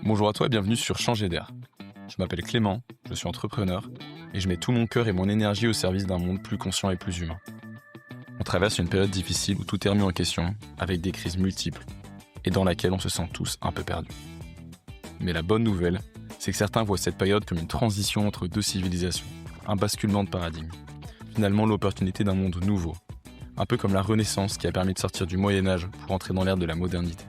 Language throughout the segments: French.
Bonjour à toi et bienvenue sur Changer d'air. Je m'appelle Clément, je suis entrepreneur et je mets tout mon cœur et mon énergie au service d'un monde plus conscient et plus humain. On traverse une période difficile où tout est remis en question, avec des crises multiples et dans laquelle on se sent tous un peu perdus. Mais la bonne nouvelle, c'est que certains voient cette période comme une transition entre deux civilisations, un basculement de paradigme. Finalement l'opportunité d'un monde nouveau, un peu comme la Renaissance qui a permis de sortir du Moyen-Âge pour entrer dans l'ère de la modernité.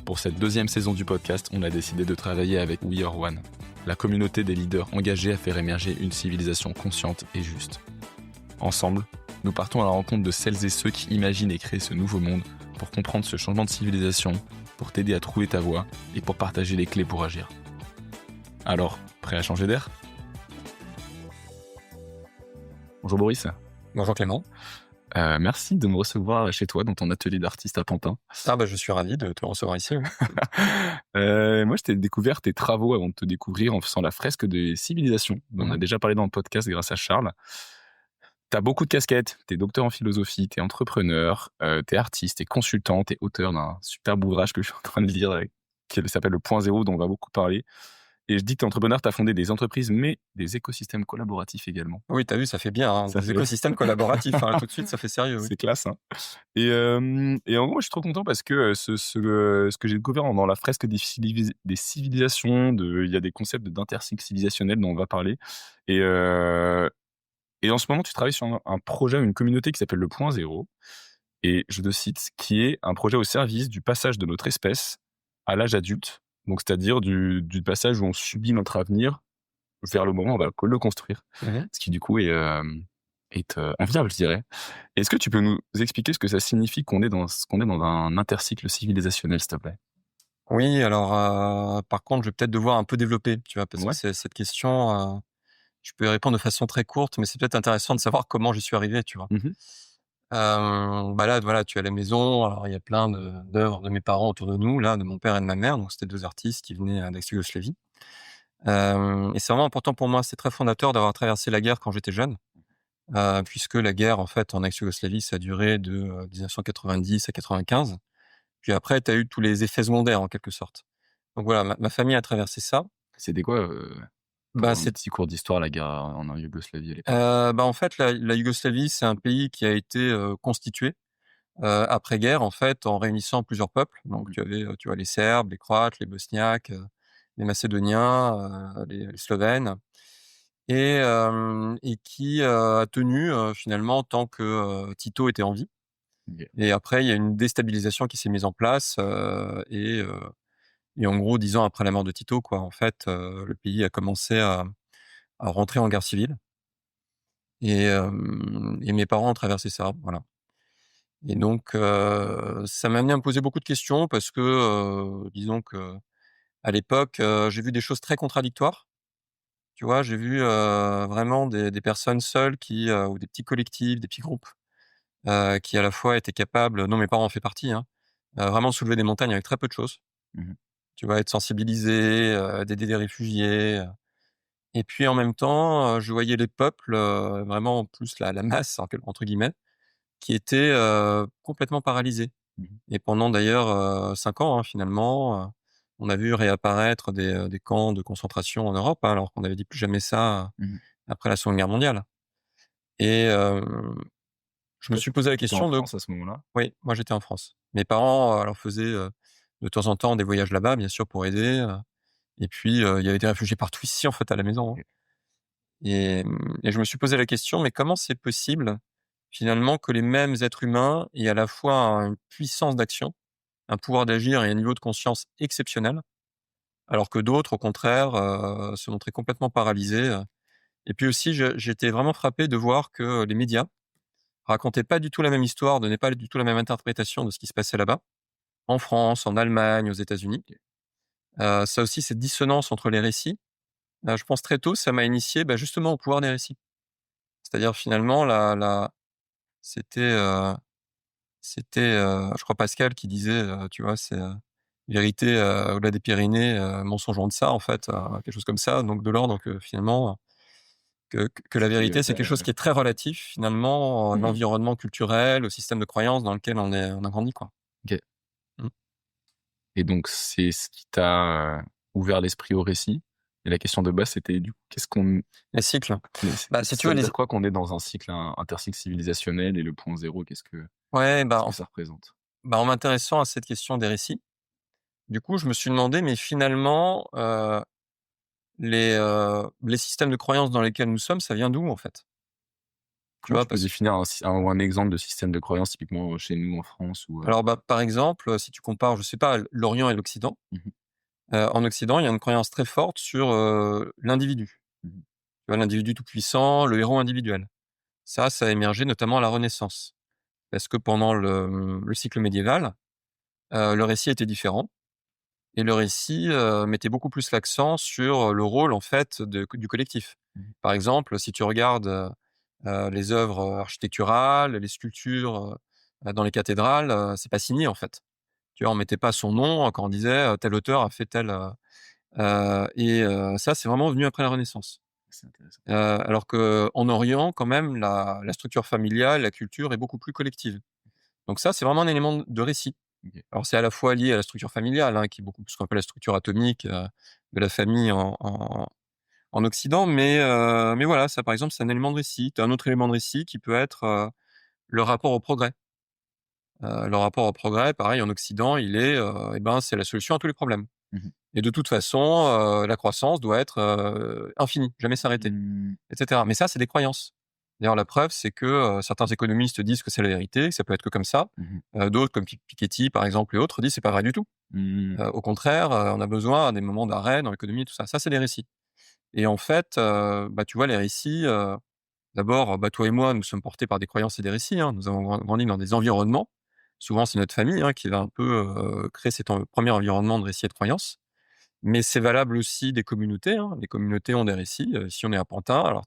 Pour cette deuxième saison du podcast, on a décidé de travailler avec We Are One, la communauté des leaders engagés à faire émerger une civilisation consciente et juste. Ensemble, nous partons à la rencontre de celles et ceux qui imaginent et créent ce nouveau monde pour comprendre ce changement de civilisation, pour t'aider à trouver ta voie et pour partager les clés pour agir. Alors, prêt à changer d'air ? Bonjour Boris. Bonjour Clément. Merci de me recevoir chez toi dans ton atelier d'artiste à Pantin. Je suis ravi de te recevoir ici. Oui. Moi, je t'ai découvert tes travaux avant de te découvrir en faisant la fresque des civilisations, dont on a déjà parlé dans le podcast grâce à Charles. T'as beaucoup de casquettes, t'es docteur en philosophie, t'es entrepreneur, t'es artiste, t'es consultant, t'es auteur d'un superbe ouvrage que je suis en train de lire qui s'appelle Le Point Zéro, dont on va beaucoup parler. Et je dis que t'es entrepreneur, t'as fondé des entreprises, mais des écosystèmes collaboratifs également. Oui, t'as vu, ça fait bien. Ça Des fait- écosystèmes collaboratifs, tout de suite, ça fait sérieux. Oui. C'est classe, hein. Et en gros, moi, je suis trop content parce que ce que j'ai découvert dans la fresque des civilisations, il y a des concepts d'intercycle civilisationnel dont on va parler. Et, et en ce moment, tu travailles sur un projet, une communauté qui s'appelle Le Point Zéro. Et je te cite, qui est un projet au service du passage de notre espèce à l'âge adulte. Donc, c'est-à-dire du passage où on subit notre avenir vers le moment où on va le construire. Mhm. Ce qui, du coup, est enviable, je dirais. Est-ce que tu peux nous expliquer ce que ça signifie qu'on est dans un intercycle civilisationnel, s'il te plaît? Oui, par contre, je vais peut-être devoir un peu développer, tu vois, parce Ouais. que cette question, je peux y répondre de façon très courte, mais c'est peut-être intéressant de savoir comment j'y suis arrivé, tu vois. Mmh. Là, voilà, tu es à la maison, alors il y a plein d'œuvres de mes parents autour de nous, là, de mon père et de ma mère, donc c'était deux artistes qui venaient d'ex-Yougoslavie. Et c'est vraiment important pour moi, c'est très fondateur d'avoir traversé la guerre quand j'étais jeune. Puisque la guerre, en fait, en ex-Yougoslavie, ça a duré de 1990 à 95. Puis après, tu as eu tous les effets secondaires, en quelque sorte. Donc voilà, ma famille a traversé ça. C'était quoi, Bah, pour un c'est petit cours d'histoire, la guerre en Yougoslavie à l'époque? En fait, la Yougoslavie, c'est un pays qui a été constitué après-guerre, en fait, en réunissant plusieurs peuples. Donc il y avait, tu vois, les Serbes, les Croates, les Bosniaques, les Macédoniens, les Slovènes, et qui a tenu finalement tant que Tito était en vie. OK. Et après, il y a une déstabilisation qui s'est mise en place, et en gros, 10 ans après la mort de Tito, quoi, en fait, le pays a commencé à rentrer en guerre civile, et mes parents ont traversé ça, voilà. Et donc, ça m'a amené à me poser beaucoup de questions parce que, disons qu'à l'époque, j'ai vu des choses très contradictoires. Tu vois? J'ai vu, vraiment des personnes seules ou des petits collectifs, des petits groupes, qui à la fois étaient capables, dont mes parents en fait partie, hein, vraiment de soulever des montagnes avec très peu de choses. Mmh. Tu vois? Être sensibilisé, d'aider des réfugiés, et puis en même temps, je voyais les peuples, vraiment plus la «masse» entre guillemets, qui étaient, complètement paralysés. Mmh. Et pendant d'ailleurs, 5 ans, hein, finalement, on a vu réapparaître des camps de concentration en Europe, hein, alors qu'on avait dit plus jamais ça, Mmh. après la Seconde Guerre mondiale. Et je me Toi, suis posé la tu étais en question de France à ce moment-là? oui, moi j'étais en France. Mes parents, alors faisaient, de temps en temps des voyages là-bas, bien sûr, pour aider, et puis, il y avait des réfugiés partout ici, en fait, à la maison, hein. OK. Et je me suis posé la question: «Mais comment c'est possible, finalement, que les mêmes êtres humains aient à la fois une puissance d'action, un pouvoir d'agir et un niveau de conscience exceptionnel, alors que d'autres, au contraire, se montraient complètement paralysés?» Et puis aussi, j'étais vraiment frappé de voir que les médias racontaient pas du tout la même histoire, donnaient pas du tout la même interprétation de ce qui se passait là-bas, en France, en Allemagne, aux États-Unis. Ça aussi, cette dissonance entre les récits, je pense très tôt, ça m'a initié, justement au pouvoir des récits. C'est-à-dire finalement c'était, heu je crois Pascal qui disait, tu vois? C'est, vérité, au-delà des Pyrénées, mensonge en deçà, en fait, quelque chose comme ça. Donc de l'ordre que finalement, que la C'était, vérité, c'est quelque chose qui est très relatif finalement, à mmh. l'environnement culturel, au système de croyances dans lequel on a grandi, quoi. OK. Mmh. Et donc, c'est ce qui t'a ouvert l'esprit au récit. Et la question de base, c'était du coup, qu'est-ce qu'on. Les cycles. Bah, si tu Ça veux, veut dire quoi qu'on est dans un cycle, un intercycle civilisationnel et le point zéro, ouais, qu'est-ce que ça représente? en m'intéressant à cette question des récits, du coup, je me suis demandé, mais finalement, les systèmes de croyances dans lesquels nous sommes, ça vient d'où, en fait? Tu Comment vois? tu peux définir un exemple de système de croyance typiquement chez nous en France ou. Alors, bah, par exemple, si tu compares, je sais pas, l'Orient et l'Occident, Mmh. en Occident, il y a une croyance très forte sur, l'individu. Mmh. Tu vois? L'individu tout-puissant, le héros individuel. Ça a émergé notamment à la Renaissance. Parce que pendant le cycle médiéval, le récit était différent et le récit, mettait beaucoup plus l'accent sur le rôle, en fait, du collectif. Mmh. Par exemple, si tu regardes, les œuvres architecturales, les sculptures, dans les cathédrales, c'est pas signé, en fait. Tu vois? On mettait pas son nom quand on disait, tel auteur a fait tel, ça, c'est vraiment venu après la Renaissance. C'est intéressant. Alors qu'en Orient, quand même, la structure familiale, la culture est beaucoup plus collective. Donc ça, c'est vraiment un élément de récit. OK. Alors c'est à la fois lié à la structure familiale, hein, qui est beaucoup plus ce qu'on appelle la structure atomique, de la famille en Occident, mais voilà, ça, par exemple, c'est un élément de récit. Tu as un autre élément de récit qui peut être, le rapport au progrès. Le rapport au progrès, pareil, en Occident, il est, c'est la solution à tous les problèmes. Mmh. Et de toute façon, la croissance doit être, infinie, jamais s'arrêter, Mmh. et cetera. Mais ça, c'est des croyances. D'ailleurs, la preuve, c'est que, certains économistes disent que c'est la vérité, que ça peut être que comme ça. Mmh. D'autres, comme Piketty, par exemple, et autres, disent: «C'est pas vrai du tout». Mmh. Au contraire, on a besoin des moments d'arrêt dans l'économie et tout ça. Ça, c'est des récits. Et en fait, tu vois, les récits, d'abord, toi et moi, nous sommes portés par des croyances et des récits, hein. Nous avons grandi dans des environnements. Souvent, c'est notre famille, hein, qui va un peu, créer cet 1er environnement de récits et de croyances. Mais c'est valable aussi des communautés, hein. Les communautés ont des récits. Ici, on est à Pantin, alors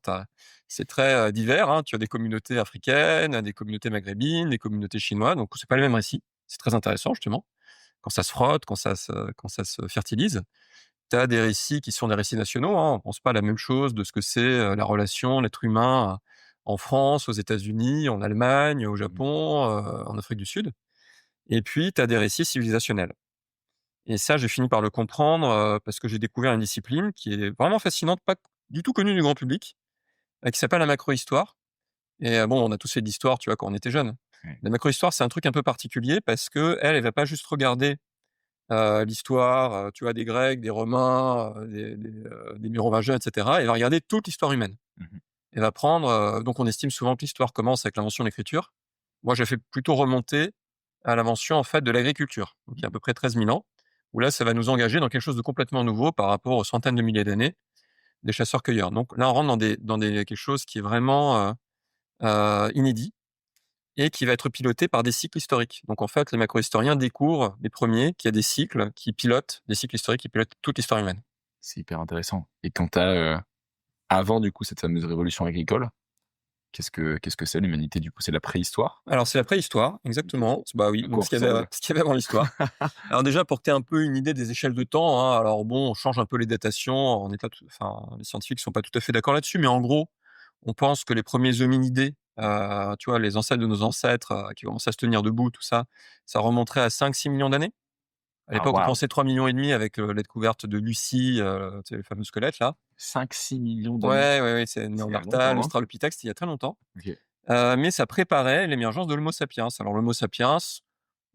c'est très, divers, hein. Tu as des communautés africaines, des communautés maghrébines, des communautés chinoises, donc c'est pas les mêmes récits. C'est très intéressant, justement, quand ça se frotte, quand ça se fertilise. Tu as des récits qui sont des récits nationaux, hein. On pense pas à la même chose de ce que c'est, la relation, l'être humain, en France, aux États-Unis, en Allemagne, au Mmh. Japon, en Afrique du Sud. Et puis tu as des récits civilisationnels. Et ça, j'ai fini par le comprendre, parce que j'ai découvert une discipline qui est vraiment fascinante, pas du tout connue du grand public, qui s'appelle la macrohistoire. Et bon, on a tous fait de l'histoire, tu vois, quand on était jeunes. Ouais. La macrohistoire, c'est un truc un peu particulier parce qu'elle va pas juste regarder, l'histoire, tu vois, des Grecs, des Romains, des Mérovingiens, et cetera. Elle va regarder toute l'histoire humaine. Mmh. Elle va prendre, donc on estime souvent que l'histoire commence avec l'invention de l'écriture. Moi, j'ai fait plutôt remonter à l'invention, en fait, de l'agriculture, donc il y a à peu près 13 000 ans, où là, ça va nous engager dans quelque chose de complètement nouveau par rapport aux centaines de milliers d'années des chasseurs-cueilleurs. Donc là, on rentre dans quelque chose qui est vraiment, inédit et qui va être piloté par des cycles historiques. Donc en fait, les macrohistoriens découvrent les premiers qu'il y a des cycles qui pilotent, des cycles historiques qui pilotent toute l'histoire humaine. C'est hyper intéressant. Et quand tu as, avant du coup cette fameuse révolution agricole, qu'est-ce que c'est l'humanité du coup? C'est la préhistoire? Alors c'est la préhistoire, exactement. Bah oui, À donc quoi ce qu'il y avait ressemble? ce qu'il y avait avant l'histoire. Alors déjà, pour que tu aies un peu une idée des échelles de temps, hein, alors bon, on change un peu les datations, on n'est pas tout enfin, les scientifiques sont pas tout à fait d'accord là-dessus, mais en gros, on pense que les premiers hominidés, tu vois, les ancêtres de nos ancêtres, qui commençaient à se tenir debout, tout ça, ça remonterait à 5-6 millions d'années. À Ah l'époque, on waouh! pensait 3,5 millions avec, la découverte de Lucie, tu sais, le fameux squelette là. 5-6 millions d'années. Ouais, ouais, ouais, c'est C'est il y a Néandertal, longtemps, hein? l'Australopithèque, c'était il y a très longtemps. OK. Mais ça préparait l'émergence de l'Homo sapiens. Alors l'Homo sapiens,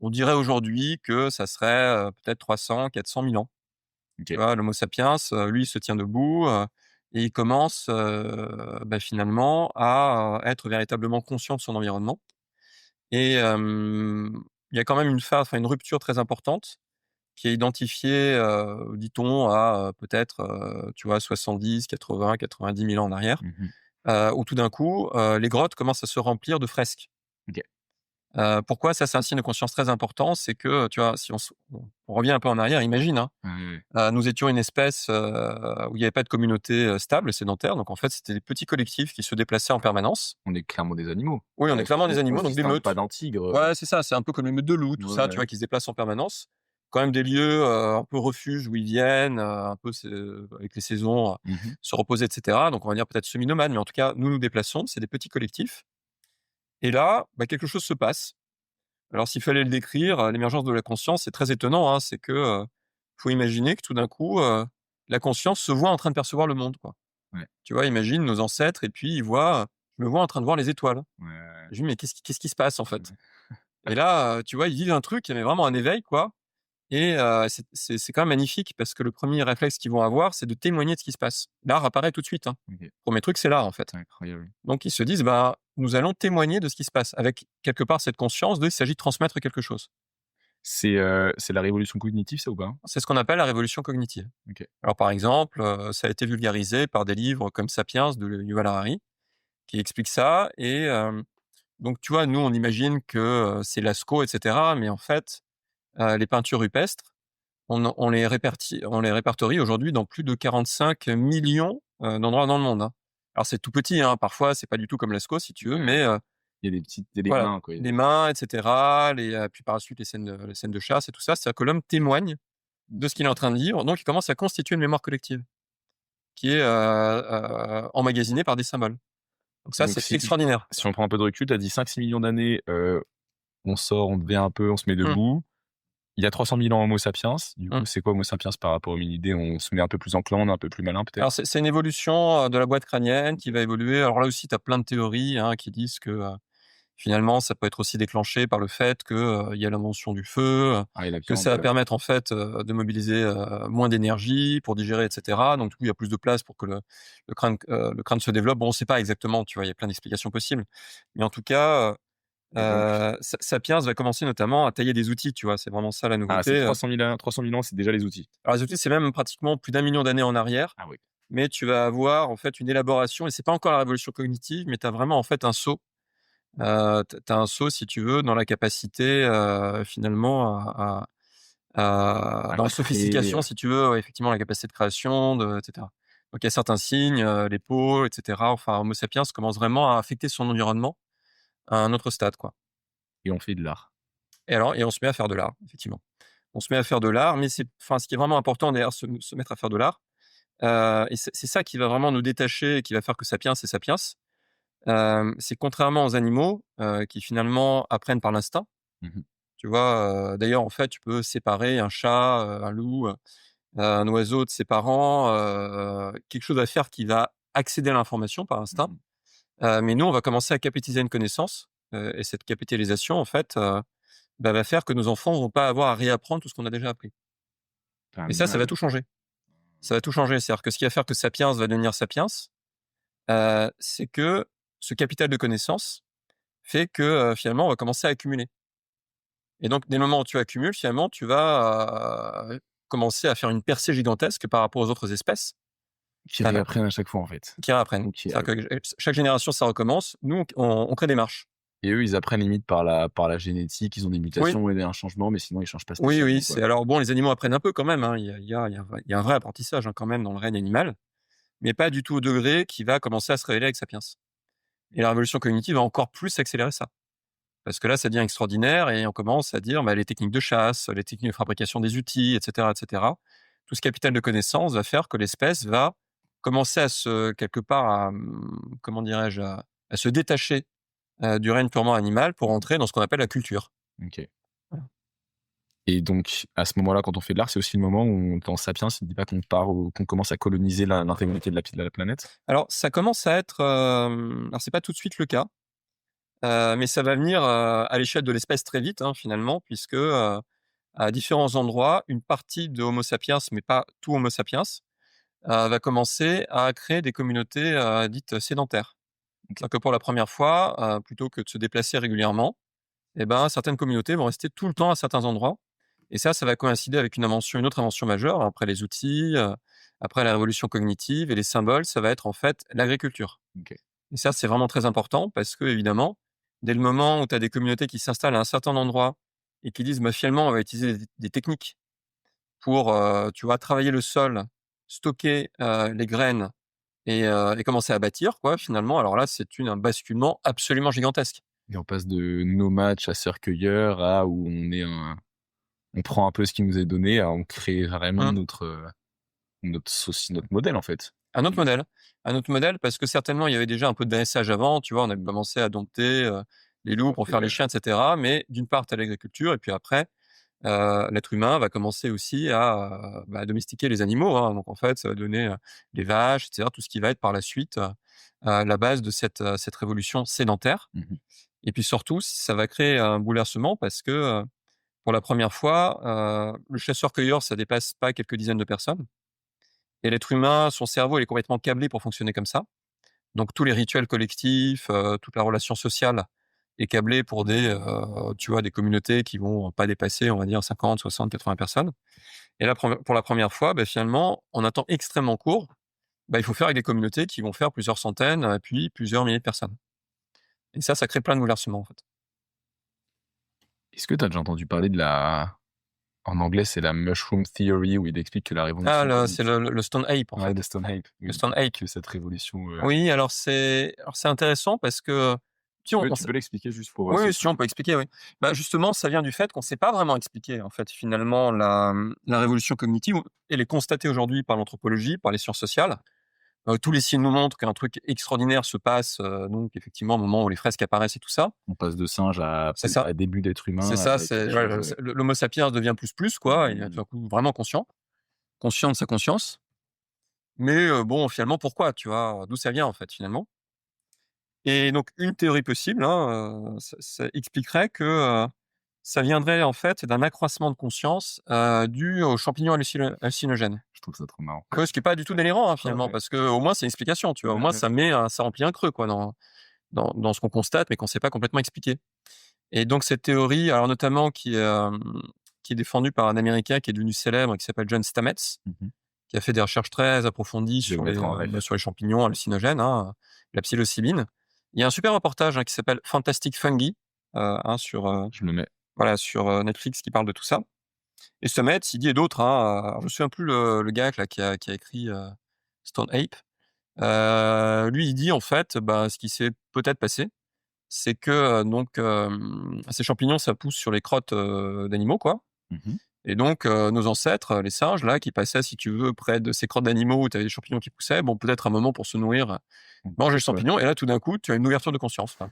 on dirait aujourd'hui que ça serait, peut-être 300-400 000 ans. Tu OK. vois? L'Homo sapiens, lui, il se tient debout, et il commence, finalement à, être véritablement conscient de son environnement. Et il y a quand même une rupture très importante qui est identifiée, dit-on à, peut-être, tu vois, 70-80-90 000 ans en arrière, Mmh. où tout d'un coup, les grottes commencent à se remplir de fresques. OK. Pourquoi? Ça, c'est un signe de conscience très important, c'est que, tu vois, si on revient un peu en arrière, imagine, hein, Ouais, ouais, ouais. nous étions une espèce, où il y avait pas de communauté, stable, sédentaire, donc en fait, c'était des petits collectifs qui se déplaçaient en permanence. On est clairement des animaux. Oui, on est clairement des On animaux, se donc des distingue pas meutes. d'un tigre, Ouais, c'est ça, c'est un peu comme les meutes de loups, tout ouais, ça, tu ouais. vois, qui se déplacent en permanence. Quand même des lieux, un peu refuges où ils viennent, un peu avec les saisons, Mmh. se reposer, et cetera. Donc on va dire peut-être semi-nomades, mais en tout cas, nous nous déplaçons, c'est des petits collectifs. Et là, quelque chose se passe. Alors s'il fallait le décrire, l'émergence de la conscience, c'est très étonnant, hein. C'est que, faut imaginer que tout d'un coup, la conscience se voit en train de percevoir le monde, quoi. Ouais. Tu vois? Imagine nos ancêtres et puis ils voient, je me vois en train de voir les étoiles. Ouais, ouais, Je me dis: «Mais qu'est-ce qui se passe, en ouais. fait?» Et là, tu vois, ils vivent un truc, mais vraiment un éveil, quoi. Et c'est quand même magnifique parce que le premier réflexe qu'ils vont avoir, c'est de témoigner de ce qui se passe. L'art apparaît tout de suite, hein. OK, Premier truc, c'est l'art, en fait. c'est incroyable. Donc ils se disent: «Bah, nous allons témoigner de ce qui se passe», avec quelque part cette conscience de il s'agit de transmettre quelque chose. C'est la révolution cognitive ça ou pas? C'est ce qu'on appelle la révolution cognitive. OK. Alors par exemple, ça a été vulgarisé par des livres comme Sapiens de Yuval Harari qui explique ça et donc tu vois, nous on imagine que, c'est Lascaux et cetera, mais en fait, les peintures rupestres, on les répertorie aujourd'hui dans plus de 45 millions d'endroits dans le monde, hein. Alors c'est tout petit, hein, parfois c'est pas du tout comme Lascaux si tu veux, Ouais. mais Il y a des voilà, mains quoi. les mains et cetera, puis par la suite les scènes de chasse et tout ça. C'est-à-dire que l'homme témoigne de ce qu'il est en train de vivre, donc il commence à constituer une mémoire collective qui est, emmagasinée par des symboles. Donc ça, Donc c'est extraordinaire. si on prend un peu de recul, tu as dit 5-6 millions d'années, on sort, on devient un peu, on se met Mmh, debout. Il y a 300 000 ans Homo sapiens. Du mmh. coup, c'est quoi Homo sapiens par rapport aux hominidés? On se met un peu plus enclin, on est un peu plus malin Alors peut-être? c'est une évolution, de la boîte crânienne qui va évoluer. Alors là aussi, tu as plein de théories, hein, qui disent que, finalement, ça peut être aussi déclenché par le fait que, il y a l'invention du feu, Ah et la que viande, ça va permettre en fait, de mobiliser, moins d'énergie pour digérer et cetera. Donc du coup, il y a plus de place pour que le crâne se développe. Bon, on ne sait pas exactement, tu vois? Il y a plein d'explications possibles. Mais en tout cas, et donc Sapiens va commencer notamment à tailler des outils, tu vois? C'est vraiment ça la ah c'est nouveauté, 300 000 ans, c'est déjà les outils? alors les outils, c'est même pratiquement plus d'1 million d'années en arrière, Ah oui. mais tu vas avoir en fait une élaboration et c'est pas encore la révolution cognitive, mais tu as vraiment en fait un saut. Tu as un saut si tu veux dans la capacité, finalement À dans la créer, sophistication si tu veux, ouais, effectivement la capacité de création de et cetera. Donc il y a certains signes, l'épaule et cetera. Enfin Homo sapiens commence vraiment à affecter son environnement à un autre stade, quoi. et on fait de l'art. Et on se met à faire de l'art, effectivement. On se met à faire de l'art, mais ce qui est vraiment important derrière se mettre à faire de l'art, et c'est ça qui va vraiment nous détacher et qui va faire que Sapiens est Sapiens. C'est contrairement aux animaux, qui finalement apprennent par l'instinct, Mmh. tu vois? D'ailleurs, en fait, tu peux séparer un chat, un loup, un oiseau de ses parents, quelque chose à faire qui va accéder à l'information par instinct. Mmh. Mais nous, on va commencer à capitaliser une connaissance, et cette capitalisation, en fait, va faire que nos enfants vont pas avoir à réapprendre tout ce qu'on a déjà appris. Pas Et ça va mal. tout changer. Ça va tout changer. C'est-à-dire que ce qui va faire que Sapiens va devenir Sapiens, c'est que ce capital de connaissances fait que, finalement, on va commencer à accumuler. Et donc, dès le moment où tu accumules, finalement, tu vas, commencer à faire une percée gigantesque par rapport aux autres espèces, Qui heu, réapprennent à chaque fois en fait. qui réapprennent. OK, ah oui. C'est-à-dire que chaque génération, ça recommence. Nous, on crée des marches. Et eux, ils apprennent limite par la génétique, ils ont des Oui, mutations et un changement, mais sinon ils changent pas oui, oui, spécialement quoi. c'est alors bon, les animaux apprennent un peu quand même, hein. Il y a un vrai apprentissage, hein, quand même dans le règne animal, mais pas du tout au degré qui va commencer à se révéler avec Sapiens. Et la révolution cognitive va encore plus accélérer ça. Parce que là, ça devient extraordinaire et on commence à dire, bah, les techniques de chasse, les techniques de fabrication des outils, et cetera, et cetera. Tout ce capital de connaissances va faire que l'espèce va commencer quelque part comment dirais-je? À se détacher, du règne purement animal pour entrer dans ce qu'on appelle la culture. OK. Voilà. Et donc à ce moment-là, quand on fait de l'art, c'est aussi le moment où dans Sapiens, il dit pas qu'on commence à coloniser l'intégralité de la planète? Alors ça commence à être, alors c'est pas tout de suite le cas, mais ça va venir, à l'échelle de l'espèce très vite, hein, finalement, puisque, à différents endroits, une partie de Homo sapiens, mais pas tout Homo sapiens, va commencer à créer des communautés, dites sédentaires. OK. C'est-à-dire que pour la première fois, plutôt que de se déplacer régulièrement, et ben, certaines communautés vont rester tout le temps à certains endroits et ça va coïncider avec une autre invention majeure, après les outils, après la révolution cognitive et les symboles, ça va être en fait l'agriculture. OK. Et ça, c'est vraiment très important parce que évidemment, dès le moment où tu as des communautés qui s'installent à un certain endroit et qui disent: «Bah, finalement, on va utiliser des techniques pour, tu vois, travailler le sol, stocker, les graines et commencer à bâtir quoi, finalement». Alors là, c'est un basculement absolument gigantesque. Et on passe de nomades, chasseurs-cueilleurs à où on prend un peu ce qui nous est donné, à on crée vraiment Mmh. notre modèle en fait. Un autre modèle un autre modèle parce que certainement il y avait déjà un peu de dressage avant, tu vois? On avait commencé à dompter, les loups pour faire les chiens, et cetera. Mais d'une part, tu as l'agriculture et puis après, l'être humain va commencer aussi à, domestiquer les animaux, hein. Donc en fait, ça va donner, les vaches et cetera, tout ce qui va être par la suite, la base de cette révolution sédentaire. Mmh. Et puis surtout, ça va créer un bouleversement parce que, pour la première fois, le chasseur-cueilleur, ça dépasse pas quelques dizaines de personnes et l'être humain, son cerveau, il est complètement câblé pour fonctionner comme ça. Donc tous les rituels collectifs, toute la relation sociale est câblée pour tu vois, des communautés qui vont pas dépasser, on va dire 50, 60, 80 personnes. Et là, pour la première fois, finalement, en un temps extrêmement court, il faut faire avec des communautés qui vont faire plusieurs centaines, puis plusieurs milliers de personnes. Et ça crée plein de bouleversements, en fait. Est-ce que tu as déjà entendu parler de la en anglais, c'est la mushroom theory où il explique que la Ah, révolution c'est le Stone Ape, en ouais, fait. de Stone Ape, Le oui, Stone Ape. que cette révolution, Oui, alors c'est intéressant parce que si on tu peux l'expliquer juste pour, oui, ceux oui, qui si on peut expliquer, oui. Justement, ça vient du fait qu'on ne sait pas vraiment expliquer, en fait, finalement, la révolution cognitive. Elle est constatée aujourd'hui par l'anthropologie, par les sciences sociales. Tous les signes nous montrent qu'un truc extraordinaire se passe, donc effectivement, au moment où les fresques apparaissent et tout ça. on passe de singe à C'est ça, début d'être c'est humain ça, avec c'est quelque ouais, chose, l'homo sapiens devient plus, quoi. Il est tout mmh, d'un coup vraiment conscient de sa conscience. Mais bon, finalement, pourquoi, tu vois? D'où ça vient, en fait, finalement? Et donc une théorie possible, hein, ça expliquerait que, ça viendrait en fait d'un accroissement de conscience, dû aux champignons hallucinogènes. je trouve ça trop marrant. Ouais, ce qui est pas du tout délirant, hein, finalement, Ouais, parce qu'au moins c'est une explication, tu vois? Au moins ouais. ça remplit un creux, quoi, dans ce qu'on constate, mais qu'on ne sait pas complètement expliquer. Et donc cette théorie, alors notamment qui est défendue par un Américain qui est devenu célèbre, qui s'appelle John Stamets, Mmh. qui a fait des recherches très approfondies Je vais le mettre en ref. sur les champignons hallucinogènes, hein, la psilocybine. Il y a un super reportage, hein, qui s'appelle Fantastic Fungi, sur, Je le mets. voilà, sur, Netflix qui parle de tout ça. Et Stamets, il dit et d'autres, hein, alors je me souviens plus le gars là qui a écrit, Stone Ape. Lui, il dit en fait, ce qui s'est peut-être passé, c'est que, ces champignons, ça pousse sur les crottes, d'animaux, quoi. Mmh. Et donc, nos ancêtres, les singes là, qui passaient, si tu veux, près de ces crottes d'animaux où tu avais des champignons qui poussaient, bon, peut-être un moment pour se nourrir, manger le Ouais. champignon et là, tout d'un coup, tu as une ouverture de conscience, là.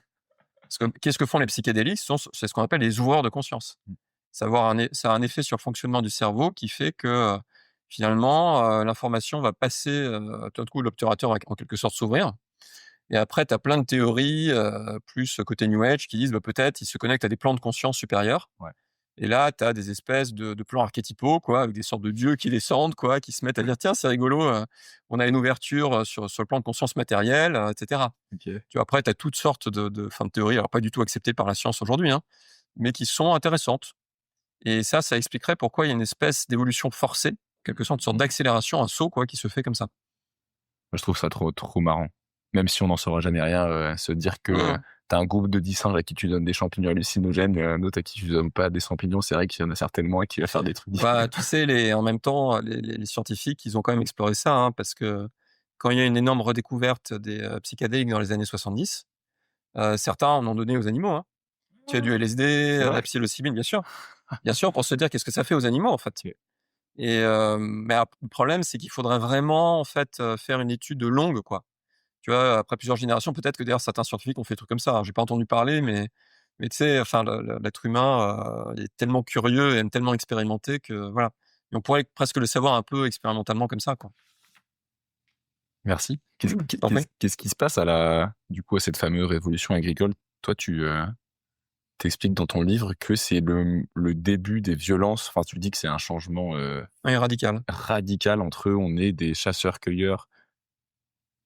Parce que qu'est-ce que font les psychédéliques? C'est ce qu'on appelle les ouvreurs de conscience. Mmh. Ça a un effet sur le fonctionnement du cerveau qui fait que, finalement, l'information va passer, tout d'un coup, l'obturateur va en quelque sorte s'ouvrir et après tu as plein de théories, plus côté New Age qui disent, peut-être, ils se connectent à des plans de conscience supérieurs. Ouais. Et là, tu as des espèces de plans archétypaux, quoi, avec des sortes de dieux qui descendent, quoi, qui se mettent à dire: «Tiens, c'est rigolo, on a une ouverture, sur le plan de conscience matérielle», et cetera. OK. Tu vois? Après, tu as toutes sortes de théories, alors pas du tout acceptées par la science aujourd'hui, hein, mais qui sont intéressantes. Et ça expliquerait pourquoi il y a une espèce d'évolution forcée, quelque sorte, une sorte Mmh. d'accélération, un saut, quoi, qui se fait comme ça. Moi, je trouve ça trop marrant. Même si on n'en saura jamais rien, se dire que, Mmh. tu as un groupe de 10 singes à qui tu donnes des champignons hallucinogènes et un autre à qui tu donnes pas des champignons, c'est vrai qu'il y en a certainement un qui va faire des trucs différents. Tu sais, en même temps, les scientifiques, ils ont quand même exploré ça, hein, parce que quand il y a une énorme redécouverte des, psychédéliques dans les années 70, certains en ont donné aux animaux, hein. Tu as du LSD, C'est la vrai? psilocybine, bien sûr. Bien sûr, pour se dire qu'est-ce que ça fait aux animaux, en fait. OK. Et mais le problème, c'est qu'il faudrait vraiment, en fait, faire une étude longue, quoi. Tu vois, après plusieurs générations, peut-être que d'ailleurs certains scientifiques ont fait des trucs comme ça, hein. J'ai pas entendu parler, mais tu sais, enfin, l'être humain, il est tellement curieux et aime tellement expérimenter que voilà. Et on pourrait presque le savoir un peu expérimentalement comme ça, quoi. Merci. Qu'est-ce Je t'en prie. qu'est-ce qui se passe du coup, à cette fameuse révolution agricole? Toi, tu expliques dans ton livre que c'est le début des violences. Enfin, tu dis que c'est un changement, Oui, radical. radical entre eux. On est des chasseurs-cueilleurs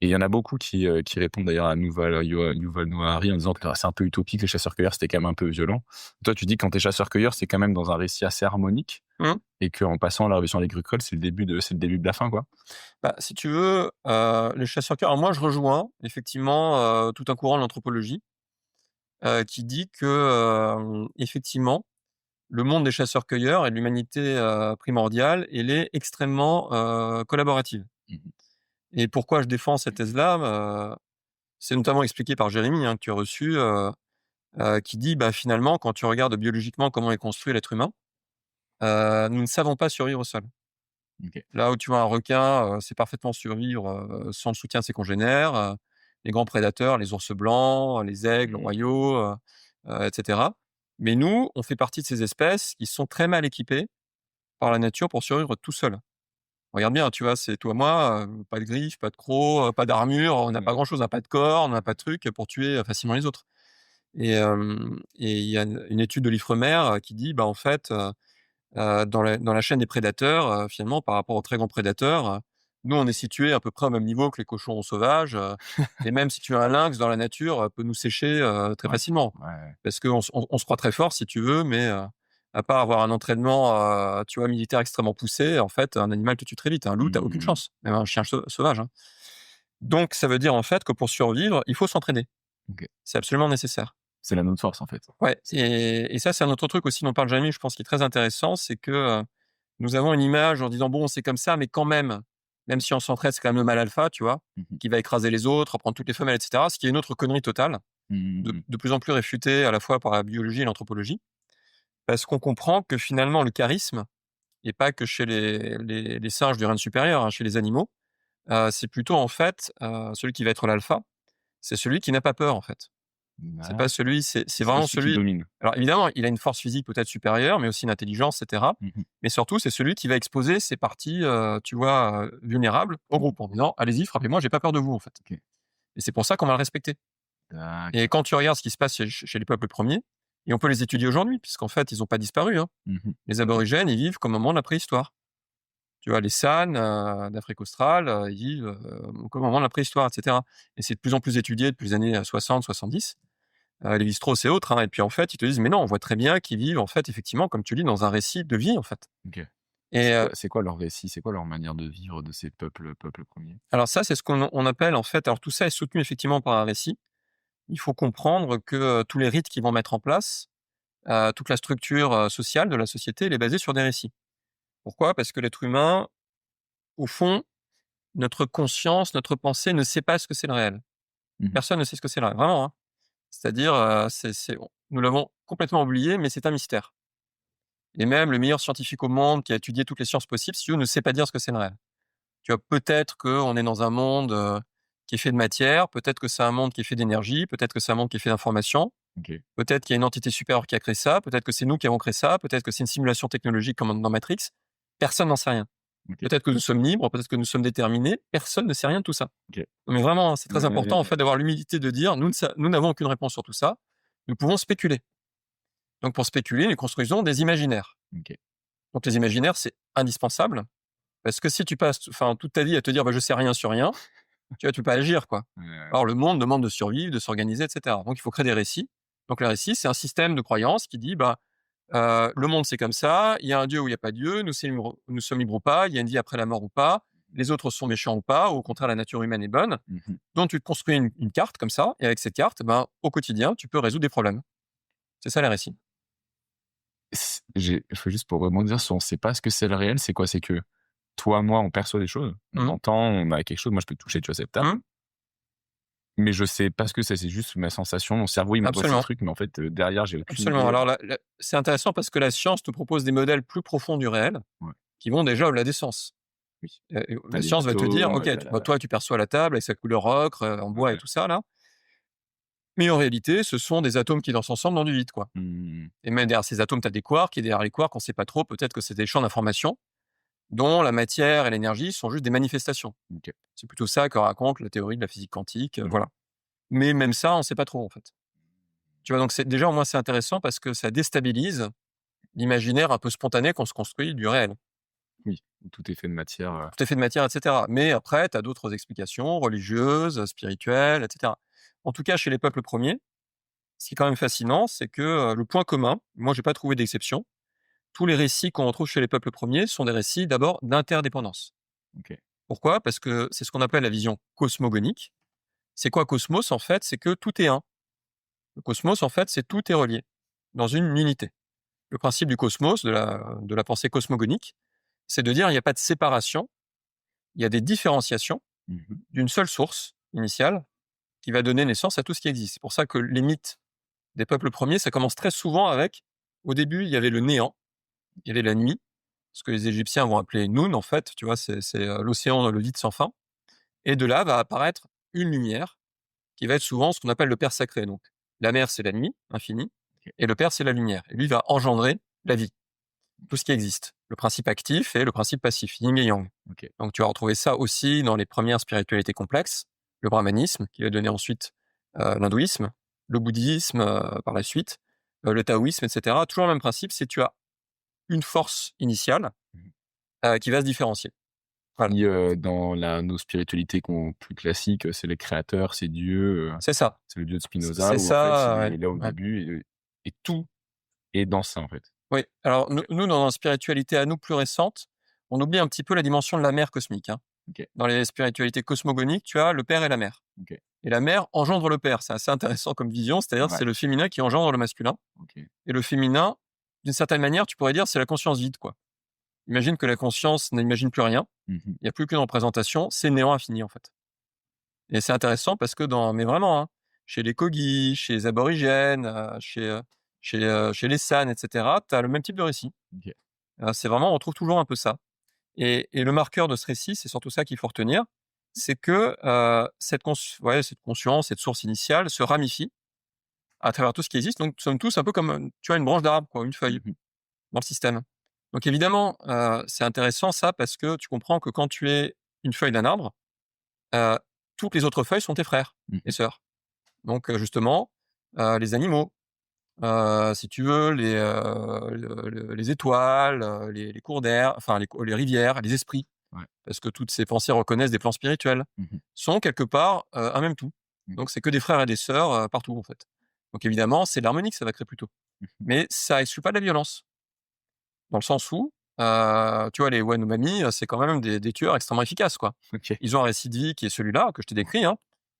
et il y en a beaucoup qui répondent d'ailleurs à Yuval Noah Harari en disant que c'est un peu utopique, les chasseurs-cueilleurs, c'était quand même un peu violent. Toi, tu dis que quand tu es chasseur-cueilleur, c'est quand même dans un récit assez harmonique Mmh. et qu'en passant à la révolution agricole, c'est le début de la fin, quoi? Si tu veux, les chasseurs-cueilleurs, alors moi je rejoins effectivement, tout un courant de l'anthropologie, qui dit que, effectivement, le monde des chasseurs-cueilleurs et de l'humanité, primordiale, elle est extrêmement, collaborative. Mmh mh. Et pourquoi je défends cette thèse-là? C'est notamment expliqué par Jérémy, hein, que tu as reçu, qui dit, finalement, quand tu regardes biologiquement comment est construit l'être humain, nous ne savons pas survivre seuls. OK. Là où tu vois un requin, sait parfaitement survivre, sans le soutien de ses congénères, les grands prédateurs, les ours blancs, les aigles Mmh. royaux, etc. Mais nous, on fait partie de ces espèces qui sont très mal équipées par la nature pour survivre tout seuls. Regarde bien, tu vois, c'est toi, moi, pas de griffes, pas de crocs, pas d'armure, on n'a pas grand-chose, on n'a pas de corps, on n'a pas de truc pour tuer facilement les autres. Et il y a une étude de l'Ifremer qui dit, bah, en fait, dans la chaîne des prédateurs, finalement, par rapport aux très grands prédateurs, nous, on est situés à peu près au même niveau que les cochons sauvages. Et même si tu as un lynx dans la nature, peut nous sécher très Ouais. facilement. Ouais. Parce qu'on se croit très fort, si tu veux, mais à part avoir un entraînement tu vois, militaire extrêmement poussé, en fait, un animal te tue très vite. Un loup, tu aucune chance, même un chien sauvage. Hein. Donc, ça veut dire en fait que pour survivre, il faut s'entraîner. Ok. C'est absolument nécessaire. C'est la notre force, en fait. Ouais, et ça, c'est un autre truc aussi dont on parle jamais, je pense, qui est très intéressant, c'est que nous avons une image en disant bon, c'est comme ça, mais quand même si on s'entraide, c'est quand même le mâle alpha, tu vois, qui va écraser les autres, prendre toutes les femelles, etc. Ce qui est une autre connerie totale, de plus en plus réfutée à la fois par la biologie et l'anthropologie, parce qu'on comprend que finalement le charisme, et pas que chez les singes du règne supérieur, hein, chez les animaux, c'est plutôt en fait celui qui va être l'alpha, c'est celui qui n'a pas peur en fait. C'est pas celui, c'est vraiment celui qui celui. domine. Alors évidemment, il a une force physique peut-être supérieure, mais aussi une intelligence, etc. Mais surtout, c'est celui qui va exposer ses parties, tu vois, vulnérables au groupe en disant allez-y, frappez-moi, j'ai pas peur de vous en fait. Ok. Et c'est pour ça qu'on va le respecter. D'accord. Et quand tu regardes ce qui se passe chez les peuples premiers, et on peut les étudier aujourd'hui, puisqu'en fait, ils n'ont pas disparu. Hein. Les aborigènes, ils vivent comme au moment de la préhistoire. Tu vois, les San d'Afrique australe, ils vivent comme au moment de la préhistoire, etc. Et c'est de plus en plus étudié depuis les années 60, 70. Lévi-Strauss et autres, hein, et puis en fait, ils te disent, mais non, on voit très bien qu'ils vivent, en fait, effectivement, comme tu dis, dans un récit de vie, en fait. Ok. Et C'est quoi leur récit? C'est quoi leur manière de vivre de ces peuples premiers? alors ça, c'est ce qu'on appelle, en fait, alors tout ça est soutenu effectivement par un récit. Il faut comprendre que tous les rites qu'ils vont mettre en place, toute la structure sociale de la société, elle est basée sur des récits. Pourquoi? Parce que l'être humain, au fond, notre conscience, notre pensée ne sait pas ce que c'est le réel. Personne ne sait ce que c'est le réel, vraiment. Hein. C'est-à-dire, nous l'avons complètement oublié, mais c'est un mystère. Et même le meilleur scientifique au monde qui a étudié toutes les sciences possibles, si tu veux, ne sait pas dire ce que c'est le réel. Tu vois, peut-être qu'on est dans un monde qui est fait de matière, peut-être que c'est un monde qui est fait d'énergie, peut-être que c'est un monde qui est fait d'information, peut-être qu'il y a une entité supérieure qui a créé ça, peut-être que c'est nous qui avons créé ça, peut-être que c'est une simulation technologique comme dans Matrix. Personne n'en sait rien. Peut-être que nous sommes libres, peut-être que nous sommes déterminés, personne ne sait rien de tout ça. Mais vraiment, hein, c'est très important en fait d'avoir l'humilité de dire nous n'avons aucune réponse sur tout ça, nous pouvons spéculer. Donc pour spéculer, nous construisons des imaginaires. Donc les imaginaires, c'est indispensable, parce que si tu passes toute ta vie à te dire je sais rien sur rien, tu peux pas agir, quoi. Alors le monde demande de survivre, de s'organiser, etc. Donc il faut créer des récits. Donc le récit, c'est un système de croyance qui dit le monde c'est comme ça, il y a un Dieu ou il n'y a pas de Dieu, nous sommes libres ou pas, il y a une vie après la mort ou pas, les autres sont méchants ou pas, ou au contraire la nature humaine est bonne. Donc tu te construis une carte comme ça, et avec cette carte, au quotidien, tu peux résoudre des problèmes. C'est ça les récits. Il faut juste pour rebondir sur on sait pas ce que c'est le réel, c'est quoi? C'est que toi, moi, on perçoit des choses, on entend, on a quelque chose, moi je peux te toucher, tu vois, cette table. Mais je sais pas ce que c'est juste ma sensation, mon cerveau il m'envoie ces trucs, mais en fait derrière j'ai aucune Absolument. idée. Alors c'est intéressant parce que la science te propose des modèles plus profonds du réel, qui vont déjà au-delà des sens. La science va te dire, ok, toi tu perçois la table avec sa couleur ocre, en bois et tout ça là. Mais en réalité, ce sont des atomes qui dansent ensemble dans du vide, quoi. Et même derrière ces atomes, tu as des quarks, et derrière les quarks, on ne sait pas trop, peut-être que c'est des champs d'information dont la matière et l'énergie sont juste des manifestations. C'est plutôt ça que raconte la théorie de la physique quantique, voilà. Mais même ça, on ne sait pas trop, en fait. Tu vois, donc déjà, au moins, c'est intéressant parce que ça déstabilise l'imaginaire un peu spontané qu'on se construit du réel. Oui, tout est fait de matière. Tout est fait de matière, etc. Mais après, tu as d'autres explications religieuses, spirituelles, etc. En tout cas, chez les peuples premiers, ce qui est quand même fascinant, c'est que le point commun, moi, je n'ai pas trouvé d'exception, tous les récits qu'on retrouve chez les peuples premiers sont des récits d'abord d'interdépendance. Pourquoi? Parce que c'est ce qu'on appelle la vision cosmogonique. C'est quoi cosmos, en fait? C'est que tout est un. Le cosmos, en fait, c'est tout est relié dans une unité. Le principe du cosmos, de la pensée cosmogonique, c'est de dire il n'y a pas de séparation, il y a des différenciations d'une seule source initiale qui va donner naissance à tout ce qui existe. C'est pour ça que les mythes des peuples premiers, ça commence très souvent avec, au début, il y avait le néant, il y avait la nuit, ce que les Égyptiens vont appeler Noun, en fait, tu vois, c'est l'océan, le vide sans fin. Et de là va apparaître une lumière qui va être souvent ce qu'on appelle le Père sacré. Donc, la mer, c'est la nuit infinie. Et le père, c'est la lumière. Et lui va engendrer la vie, tout ce qui existe. Le principe actif et le principe passif, yin et yang. Ok. Donc tu vas retrouver ça aussi dans les premières spiritualités complexes, le brahmanisme, qui va donner ensuite l'hindouisme, le bouddhisme par la suite, le taoïsme, etc. Toujours le même principe, c'est tu as une force initiale qui va se différencier. Voilà. Et dans nos spiritualités plus classiques, c'est les créateurs, c'est Dieu. C'est ça. C'est le Dieu de Spinoza. C'est ça. En fait, il est là au début et tout est dans ça, en fait. Oui. Alors, nous, dans la spiritualité à nous plus récente, on oublie un petit peu la dimension de la mère cosmique. Ok. Dans les spiritualités cosmogoniques, tu as le père et la mère. Ok. Et la mère engendre le père. C'est assez intéressant comme vision, c'est-à-dire c'est le féminin qui engendre le masculin. Ok. Et le féminin, d'une certaine manière, tu pourrais dire, c'est la conscience vide, quoi. Imagine que la conscience n'imagine plus rien, il n'y a plus qu'une représentation, c'est néant infini, en fait. Et c'est intéressant parce que mais vraiment, chez les Kogis, chez les aborigènes, chez les San, etc., tu as le même type de récit. Ok. C'est vraiment, on trouve toujours un peu ça. Et le marqueur de ce récit, c'est surtout ça qu'il faut retenir, c'est que cette conscience, cette source initiale se ramifie à travers tout ce qui existe. Donc, nous sommes tous un peu comme, tu vois, une branche d'arbre, quoi, une feuille dans le système. Donc, évidemment, c'est intéressant ça parce que tu comprends que quand tu es une feuille d'un arbre, toutes les autres feuilles sont tes frères et sœurs. Donc, justement, les animaux, si tu veux, les étoiles, les cours d'air, enfin les rivières, les esprits, parce que toutes ces pensées reconnaissent des plans spirituels, sont quelque part un même tout. Donc, c'est que des frères et des sœurs partout, en fait. Donc, évidemment, c'est l'harmonie que ça va créer plutôt. Mais ça exclut pas de la violence. Dans le sens où, tu vois, les Wanomami, c'est quand même des tueurs extrêmement efficaces, quoi. Ok. Ils ont un récit de vie qui est celui-là, que je t'ai décrit,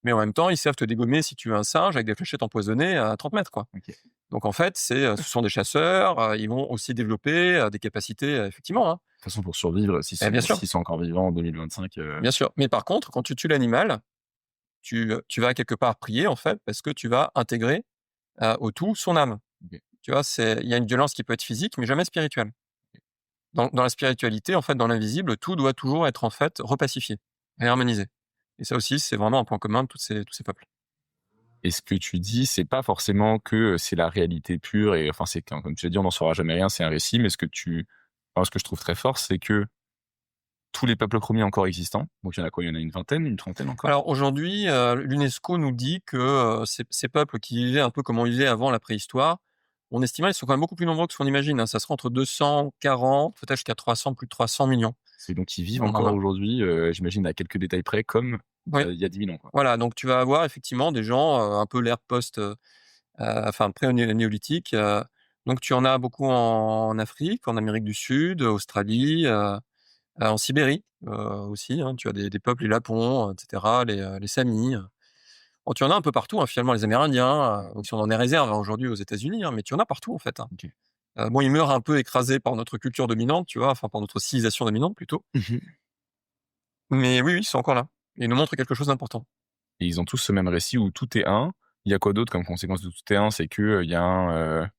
mais en même temps, ils savent te dégommer si tu es un singe avec des fléchettes empoisonnées à 30 mètres, quoi. Ok. Donc, en fait, ce sont des chasseurs, ils vont aussi développer des capacités, effectivement. De toute façon, pour survivre, s'ils bien sûr. sont encore vivants en 2025. Bien sûr. Mais par contre, quand tu tues l'animal, tu vas quelque part prier, en fait, parce que tu vas intégrer au tout son âme. Ok. Tu vois, il y a une violence qui peut être physique, mais jamais spirituelle. Dans la spiritualité, en fait, dans l'invisible, tout doit toujours être, en fait, repacifié, réharmonisé. Et ça aussi, c'est vraiment un point commun de tous ces peuples. Et ce que tu dis, c'est pas forcément que c'est la réalité pure, et enfin, c'est comme tu l'as dit, on n'en saura jamais rien, c'est un récit, mais ce que je trouve très fort, c'est que tous les peuples premiers encore existants, donc il y en a quoi? Il y en a une vingtaine, une trentaine encore? Alors aujourd'hui, l'UNESCO nous dit que ces peuples qui vivaient un peu comme on vivait avant la préhistoire, on estime ils sont quand même beaucoup plus nombreux que ce qu'on imagine. Ça sera entre 240, peut-être jusqu'à 300, plus de 300 millions. C'est donc ils vivent encore aujourd'hui, j'imagine à quelques détails près, comme il y a 10 000 ans. Quoi. Voilà, donc tu vas avoir effectivement des gens un peu l'ère pré-néolithique. Donc tu en as beaucoup en Afrique, en Amérique du Sud, Australie, en Sibérie aussi. Tu as des peuples, les Lapons, etc., les Samis. Bon, tu en as un peu partout, finalement, les Amérindiens, qui sont dans des réserves aujourd'hui aux États-Unis, mais tu en as partout, en fait. Okay. Bon, ils meurent un peu écrasés par notre culture dominante, tu vois, enfin, par notre civilisation dominante, plutôt. Mais oui, ils sont encore là. Et ils nous montrent quelque chose d'important. Et ils ont tous ce même récit où tout est un. Il y a quoi d'autre comme conséquence de tout est un? C'est qu'il y a un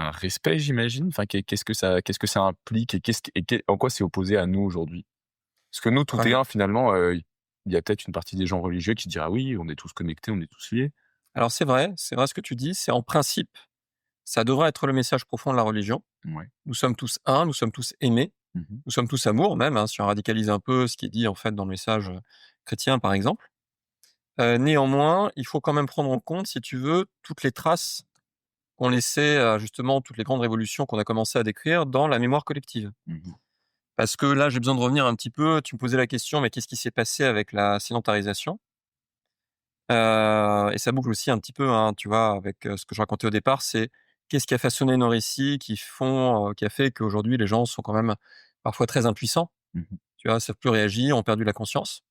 respect, j'imagine. Enfin, qu'est-ce que ça implique et en quoi c'est opposé à nous aujourd'hui? Parce que nous, tout est un, finalement. Il y a peut-être une partie des gens religieux qui dira oui, on est tous connectés, on est tous liés. Alors c'est vrai ce que tu dis, c'est en principe, ça devrait être le message profond de la religion. Ouais. Nous sommes tous un, nous sommes tous aimés, nous sommes tous amour même, si on radicalise un peu ce qui est dit en fait dans le message chrétien par exemple. Néanmoins, il faut quand même prendre en compte, si tu veux, toutes les traces qu'ont laissées justement toutes les grandes révolutions qu'on a commencé à décrire dans la mémoire collective. Parce que là, j'ai besoin de revenir un petit peu. Tu me posais la question, mais qu'est-ce qui s'est passé avec la sédentarisation? Et ça boucle aussi un petit peu, tu vois, avec ce que je racontais au départ, c'est qu'est-ce qui a façonné nos récits, qui a fait qu'aujourd'hui les gens sont quand même parfois très impuissants. Tu vois, ne savent plus réagir, ont perdu la conscience.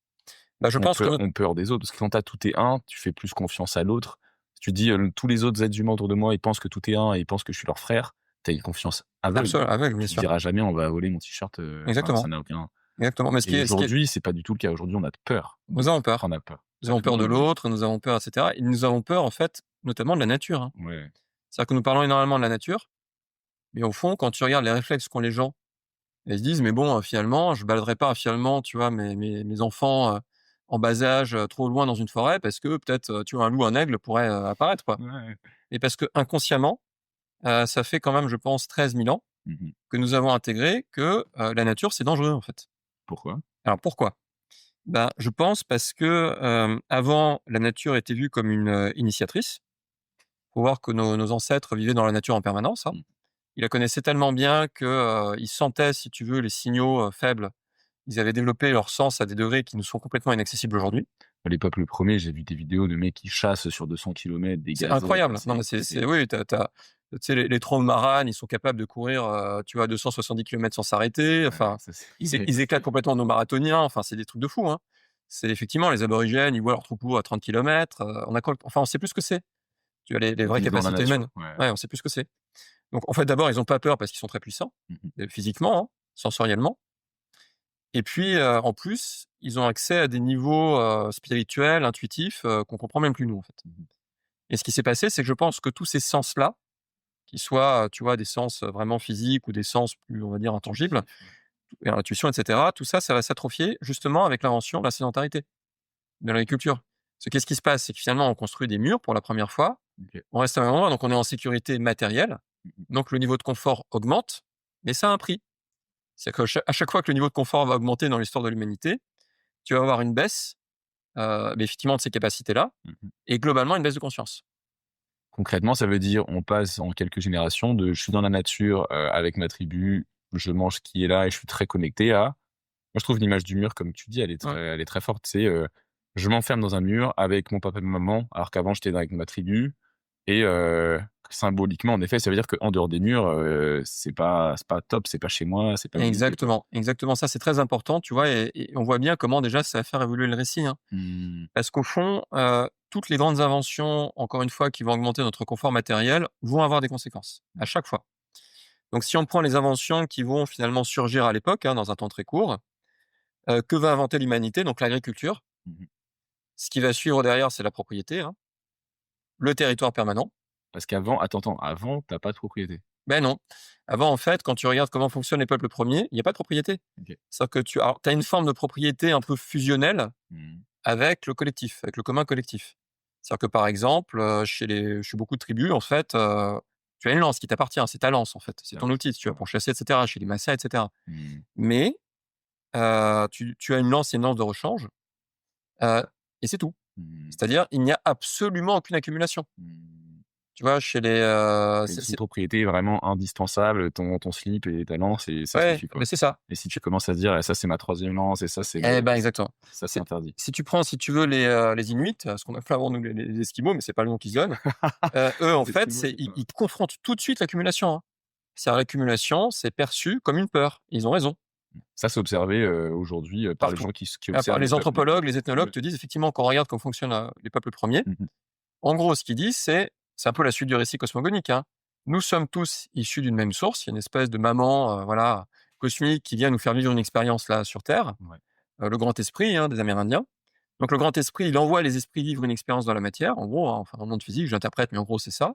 Bah, je pense on peur des autres, parce que quand tu as tout est un, tu fais plus confiance à l'autre. Si tu dis tous les autres êtres humains autour de moi, ils pensent que tout est un et ils pensent que je suis leur frère, tu as une confiance aveugle. Aveugle, bien sûr. Tu ne diras jamais on va voler mon t-shirt. Exactement. Ça n'a aucun. Exactement. Mais aujourd'hui, c'est pas du tout le cas. Aujourd'hui, on a peur. Nous avons peur. On a peur. Nous avons peur de l'autre, nous avons peur, etc. Et nous avons peur, en fait, notamment de la nature. Ouais. C'est-à-dire que nous parlons énormément de la nature, mais au fond, quand tu regardes les réflexes qu'ont les gens, ils se disent, mais bon, finalement, je baladerai pas, finalement, tu vois, mes enfants en bas âge trop loin dans une forêt parce que peut-être, tu vois, un loup, un aigle pourrait apparaître, quoi. Ouais. Et parce que inconsciemment, ça fait quand même, je pense, 13 000 ans que nous avons intégré que la nature, c'est dangereux, en fait. Pourquoi? Alors, pourquoi? Ben, je pense parce que avant, la nature était vue comme une initiatrice. Il faut voir que nos ancêtres vivaient dans la nature en permanence. Hein. Ils la connaissaient tellement bien qu'ils sentaient, si tu veux, les signaux faibles. Ils avaient développé leur sens à des degrés qui nous sont complètement inaccessibles aujourd'hui. Les peuples premiers, j'ai vu des vidéos de mecs qui chassent sur 200 km des C'est gazelles. incroyable. Non, mais oui, tu sais, les trimarans, ils sont capables de courir, tu vois, 270 km sans s'arrêter. Enfin, ils éclatent complètement nos marathoniens. Enfin, c'est des trucs de fou. Hein. C'est effectivement les aborigènes, ils voient leur troupeau à 30 km. On sait plus ce que c'est. Tu as les vraies capacités humaines. Ouais, on sait plus ce que c'est. Donc, en fait, d'abord, ils ont pas peur parce qu'ils sont très puissants, physiquement, hein, sensoriellement. Et puis, en plus, ils ont accès à des niveaux spirituels, intuitifs, qu'on comprend même plus nous, en fait. Et ce qui s'est passé, c'est que je pense que tous ces sens-là, qu'ils soient, tu vois, des sens vraiment physiques ou des sens plus, on va dire, intangibles, et l'intuition, etc., tout ça, ça va s'atrophier justement avec l'invention de la sédentarité, de l'agriculture. Parce que qu'est-ce qui se passe? C'est que finalement, on construit des murs pour la première fois, on reste à un même endroit, donc on est en sécurité matérielle, donc le niveau de confort augmente, mais ça a un prix. C'est-à-dire qu'à chaque fois que le niveau de confort va augmenter dans l'histoire de l'humanité, tu vas avoir une baisse, mais effectivement, de ces capacités-là, et globalement, une baisse de conscience. Concrètement, ça veut dire on passe en quelques générations de je suis dans la nature avec ma tribu, je mange ce qui est là et je suis très connecté à. Moi, je trouve l'image du mur, comme tu dis, elle est très forte. C'est je m'enferme dans un mur avec mon papa et ma maman, alors qu'avant j'étais avec ma tribu. Et symboliquement, en effet, ça veut dire qu'en dehors des murs, c'est pas top, c'est pas chez moi, c'est pas. Exactement. Ça, c'est très important, tu vois, et on voit bien comment déjà ça va faire évoluer le récit. Hein. Parce qu'au fond, toutes les grandes inventions, encore une fois, qui vont augmenter notre confort matériel, vont avoir des conséquences, à chaque fois. Donc, si on prend les inventions qui vont finalement surgir à l'époque, hein, dans un temps très court, que va inventer l'humanité? Donc, l'agriculture. Ce qui va suivre derrière, c'est la propriété, hein, le territoire permanent. Parce qu'avant, avant, t'as pas de propriété. Ben non. Avant, en fait, quand tu regardes comment fonctionnent les peuples premiers, il n'y a pas de propriété. C'est-à-dire que tu as une forme de propriété un peu fusionnelle avec le collectif, avec le commun collectif. C'est-à-dire que, par exemple, chez beaucoup de tribus, en fait, tu as une lance qui t'appartient, c'est ta lance, en fait. C'est ton outil, tu vas pour chasser, etc., chez les Maasai, etc. Mais tu as une lance et une lance de rechange, et c'est tout. C'est-à-dire, il n'y a absolument aucune accumulation. Tu vois, chez les... c'est une propriété vraiment indispensable, ton slip et ta lance, et ça suffit, quoi. Mais c'est ça. Et si tu commences à se dire, ça c'est ma troisième lance, et ça c'est... exactement. Ça c'est interdit. Si tu prends, si tu veux, les Inuits, ce qu'on appelait avant nous les Esquimaux, mais c'est pas le nom qu'ils se donnent, eux, en fait, ils confrontent tout de suite l'accumulation. Hein. C'est-à-dire l'accumulation, c'est perçu comme une peur. Ils ont raison. Ça, c'est observé aujourd'hui par les gens qui observent. Les anthropologues, les ethnologues te disent effectivement, quand on regarde comment fonctionnent les peuples premiers, en gros, ce qu'ils disent, c'est un peu la suite du récit cosmogonique. Hein. Nous sommes tous issus d'une même source. Il y a une espèce de maman cosmique qui vient nous faire vivre une expérience là sur Terre. Le grand esprit des Amérindiens. Donc, le grand esprit, il envoie les esprits vivre une expérience dans la matière. En gros, enfin, dans le monde physique, j'interprète, mais en gros, c'est ça.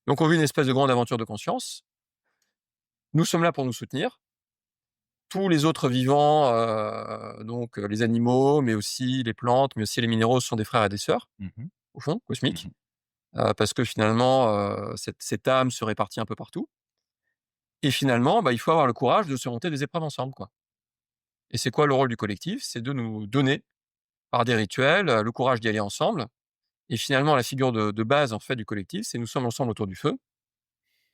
Donc, on vit une espèce de grande aventure de conscience. Nous sommes là pour nous soutenir. Tous les autres vivants, donc les animaux, mais aussi les plantes, mais aussi les minéraux, sont des frères et des sœurs, au fond, cosmiques. Parce que finalement, cette âme se répartit un peu partout. Et finalement, il faut avoir le courage de surmonter des épreuves ensemble, quoi. Et c'est quoi le rôle du collectif? C'est de nous donner, par des rituels, le courage d'y aller ensemble. Et finalement, la figure de base, en fait, du collectif, c'est nous sommes ensemble autour du feu.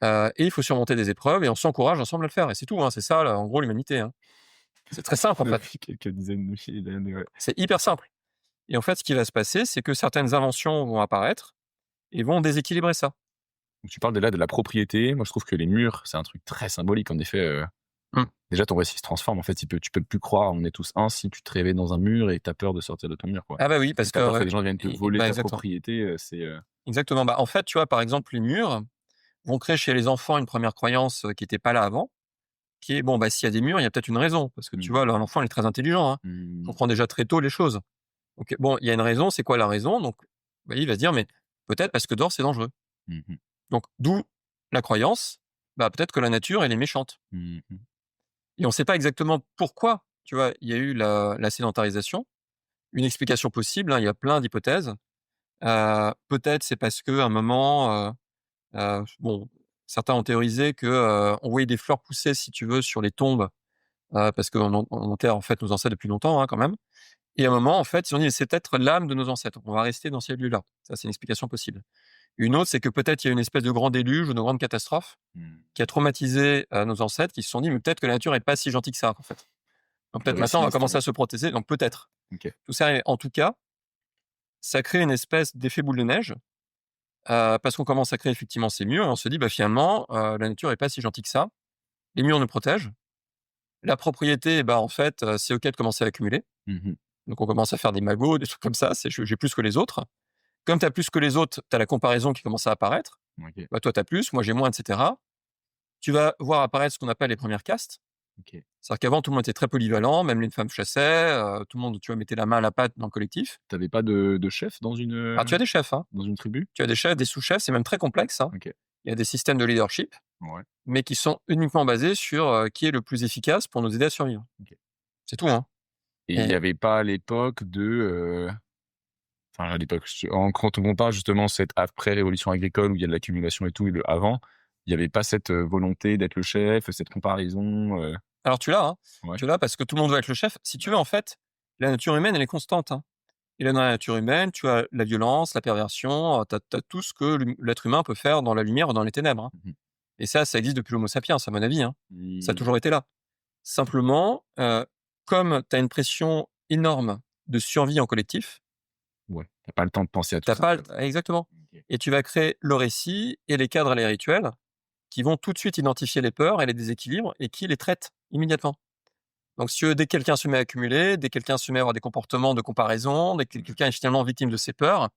Et il faut surmonter des épreuves et on s'encourage ensemble à le faire. Et c'est tout, hein, c'est ça, là, en gros, l'humanité. Hein. C'est très simple, en fait. Depuis quelques dizaines de milliers d'années, ouais. C'est hyper simple. Et en fait, ce qui va se passer, c'est que certaines inventions vont apparaître et vont déséquilibrer ça. Donc, tu parles de la propriété. Moi, je trouve que les murs, c'est un truc très symbolique. En effet, déjà, ton récit se transforme. En fait, tu peux plus croire. On est tous un si tu te réveilles dans un mur et tu as peur de sortir de ton mur, quoi. Ah bah oui, parce que les gens viennent te voler ta propriété. Exactement. En fait, tu vois, par exemple, les murs vont créer chez les enfants une première croyance qui n'était pas là avant, qui est, s'il y a des murs, il y a peut-être une raison. Parce que tu vois, l'enfant, il est très intelligent. Hein. Il comprend déjà très tôt les choses. Donc, il y a une raison. C'est quoi la raison? Donc, il va se dire, mais peut-être parce que dehors, c'est dangereux. Donc, d'où la croyance, peut-être que la nature, elle est méchante. Et on ne sait pas exactement pourquoi, tu vois, il y a eu la sédentarisation. Une explication possible, hein, il y a plein d'hypothèses. Peut-être c'est parce qu'à un moment, Certains ont théorisé que on voyait des fleurs pousser, si tu veux, sur les tombes, parce qu'on enterre en fait nos ancêtres depuis longtemps, hein, quand même. Et à un moment, en fait, ils ont dit c'est peut-être l'âme de nos ancêtres. On va rester dans ces lieux-là. Ça, c'est une explication possible. Une autre, c'est que peut-être il y a une espèce de grand déluge ou de grande catastrophe qui a traumatisé nos ancêtres, qui se sont dit mais peut-être que la nature est pas si gentille que ça, en fait. Donc peut-être maintenant on va commencer à se protéger. Donc peut-être. Tout ça, en tout cas, ça crée une espèce d'effet boule de neige. Parce qu'on commence à créer effectivement ces murs et on se dit finalement la nature est pas si gentille que ça. Les murs nous protègent. La propriété, en fait, c'est ok de commencer à accumuler. Donc on commence à faire des magots, des trucs comme ça. J'ai plus que les autres. Comme tu as plus que les autres, tu as la comparaison qui commence à apparaître. Toi, tu as plus, moi j'ai moins, etc. Tu vas voir apparaître ce qu'on appelle les premières castes. C'est-à-dire qu'avant, tout le monde était très polyvalent, même les femmes chassaient, tout le monde, tu vois, mettait la main à la pâte dans le collectif. Tu n'avais pas de chef dans une... Alors, tu as des chefs, hein. Dans une tribu? Tu as des chefs, des sous-chefs, c'est même très complexe. Hein. Il y a des systèmes de leadership, mais qui sont uniquement basés sur qui est le plus efficace pour nous aider à survivre. C'est tout, hein. Et il n'y avait pas à l'époque de... Enfin, à l'époque, quand on compare justement cette après-révolution agricole où il y a de l'accumulation et tout, et le avant, il n'y avait pas cette volonté d'être le chef, cette comparaison. Alors tu l'as, hein. Tu l'as parce que tout le monde veut être le chef. Si tu veux, en fait, la nature humaine, elle est constante. Hein. Et là, dans la nature humaine, tu as la violence, la perversion, tu as tout ce que l'être humain peut faire dans la lumière ou dans les ténèbres. Hein. Et ça existe depuis l'Homo sapiens, à mon avis. Hein. Ça a toujours été là. Simplement, comme tu as une pression énorme de survie en collectif, t'as pas le temps de penser à tout ça. Exactement. Et tu vas créer le récit et les cadres et les rituels qui vont tout de suite identifier les peurs et les déséquilibres et qui les traitent immédiatement. Donc, dès que quelqu'un se met à accumuler, dès que quelqu'un se met à avoir des comportements de comparaison, dès que quelqu'un est finalement victime de ses peurs,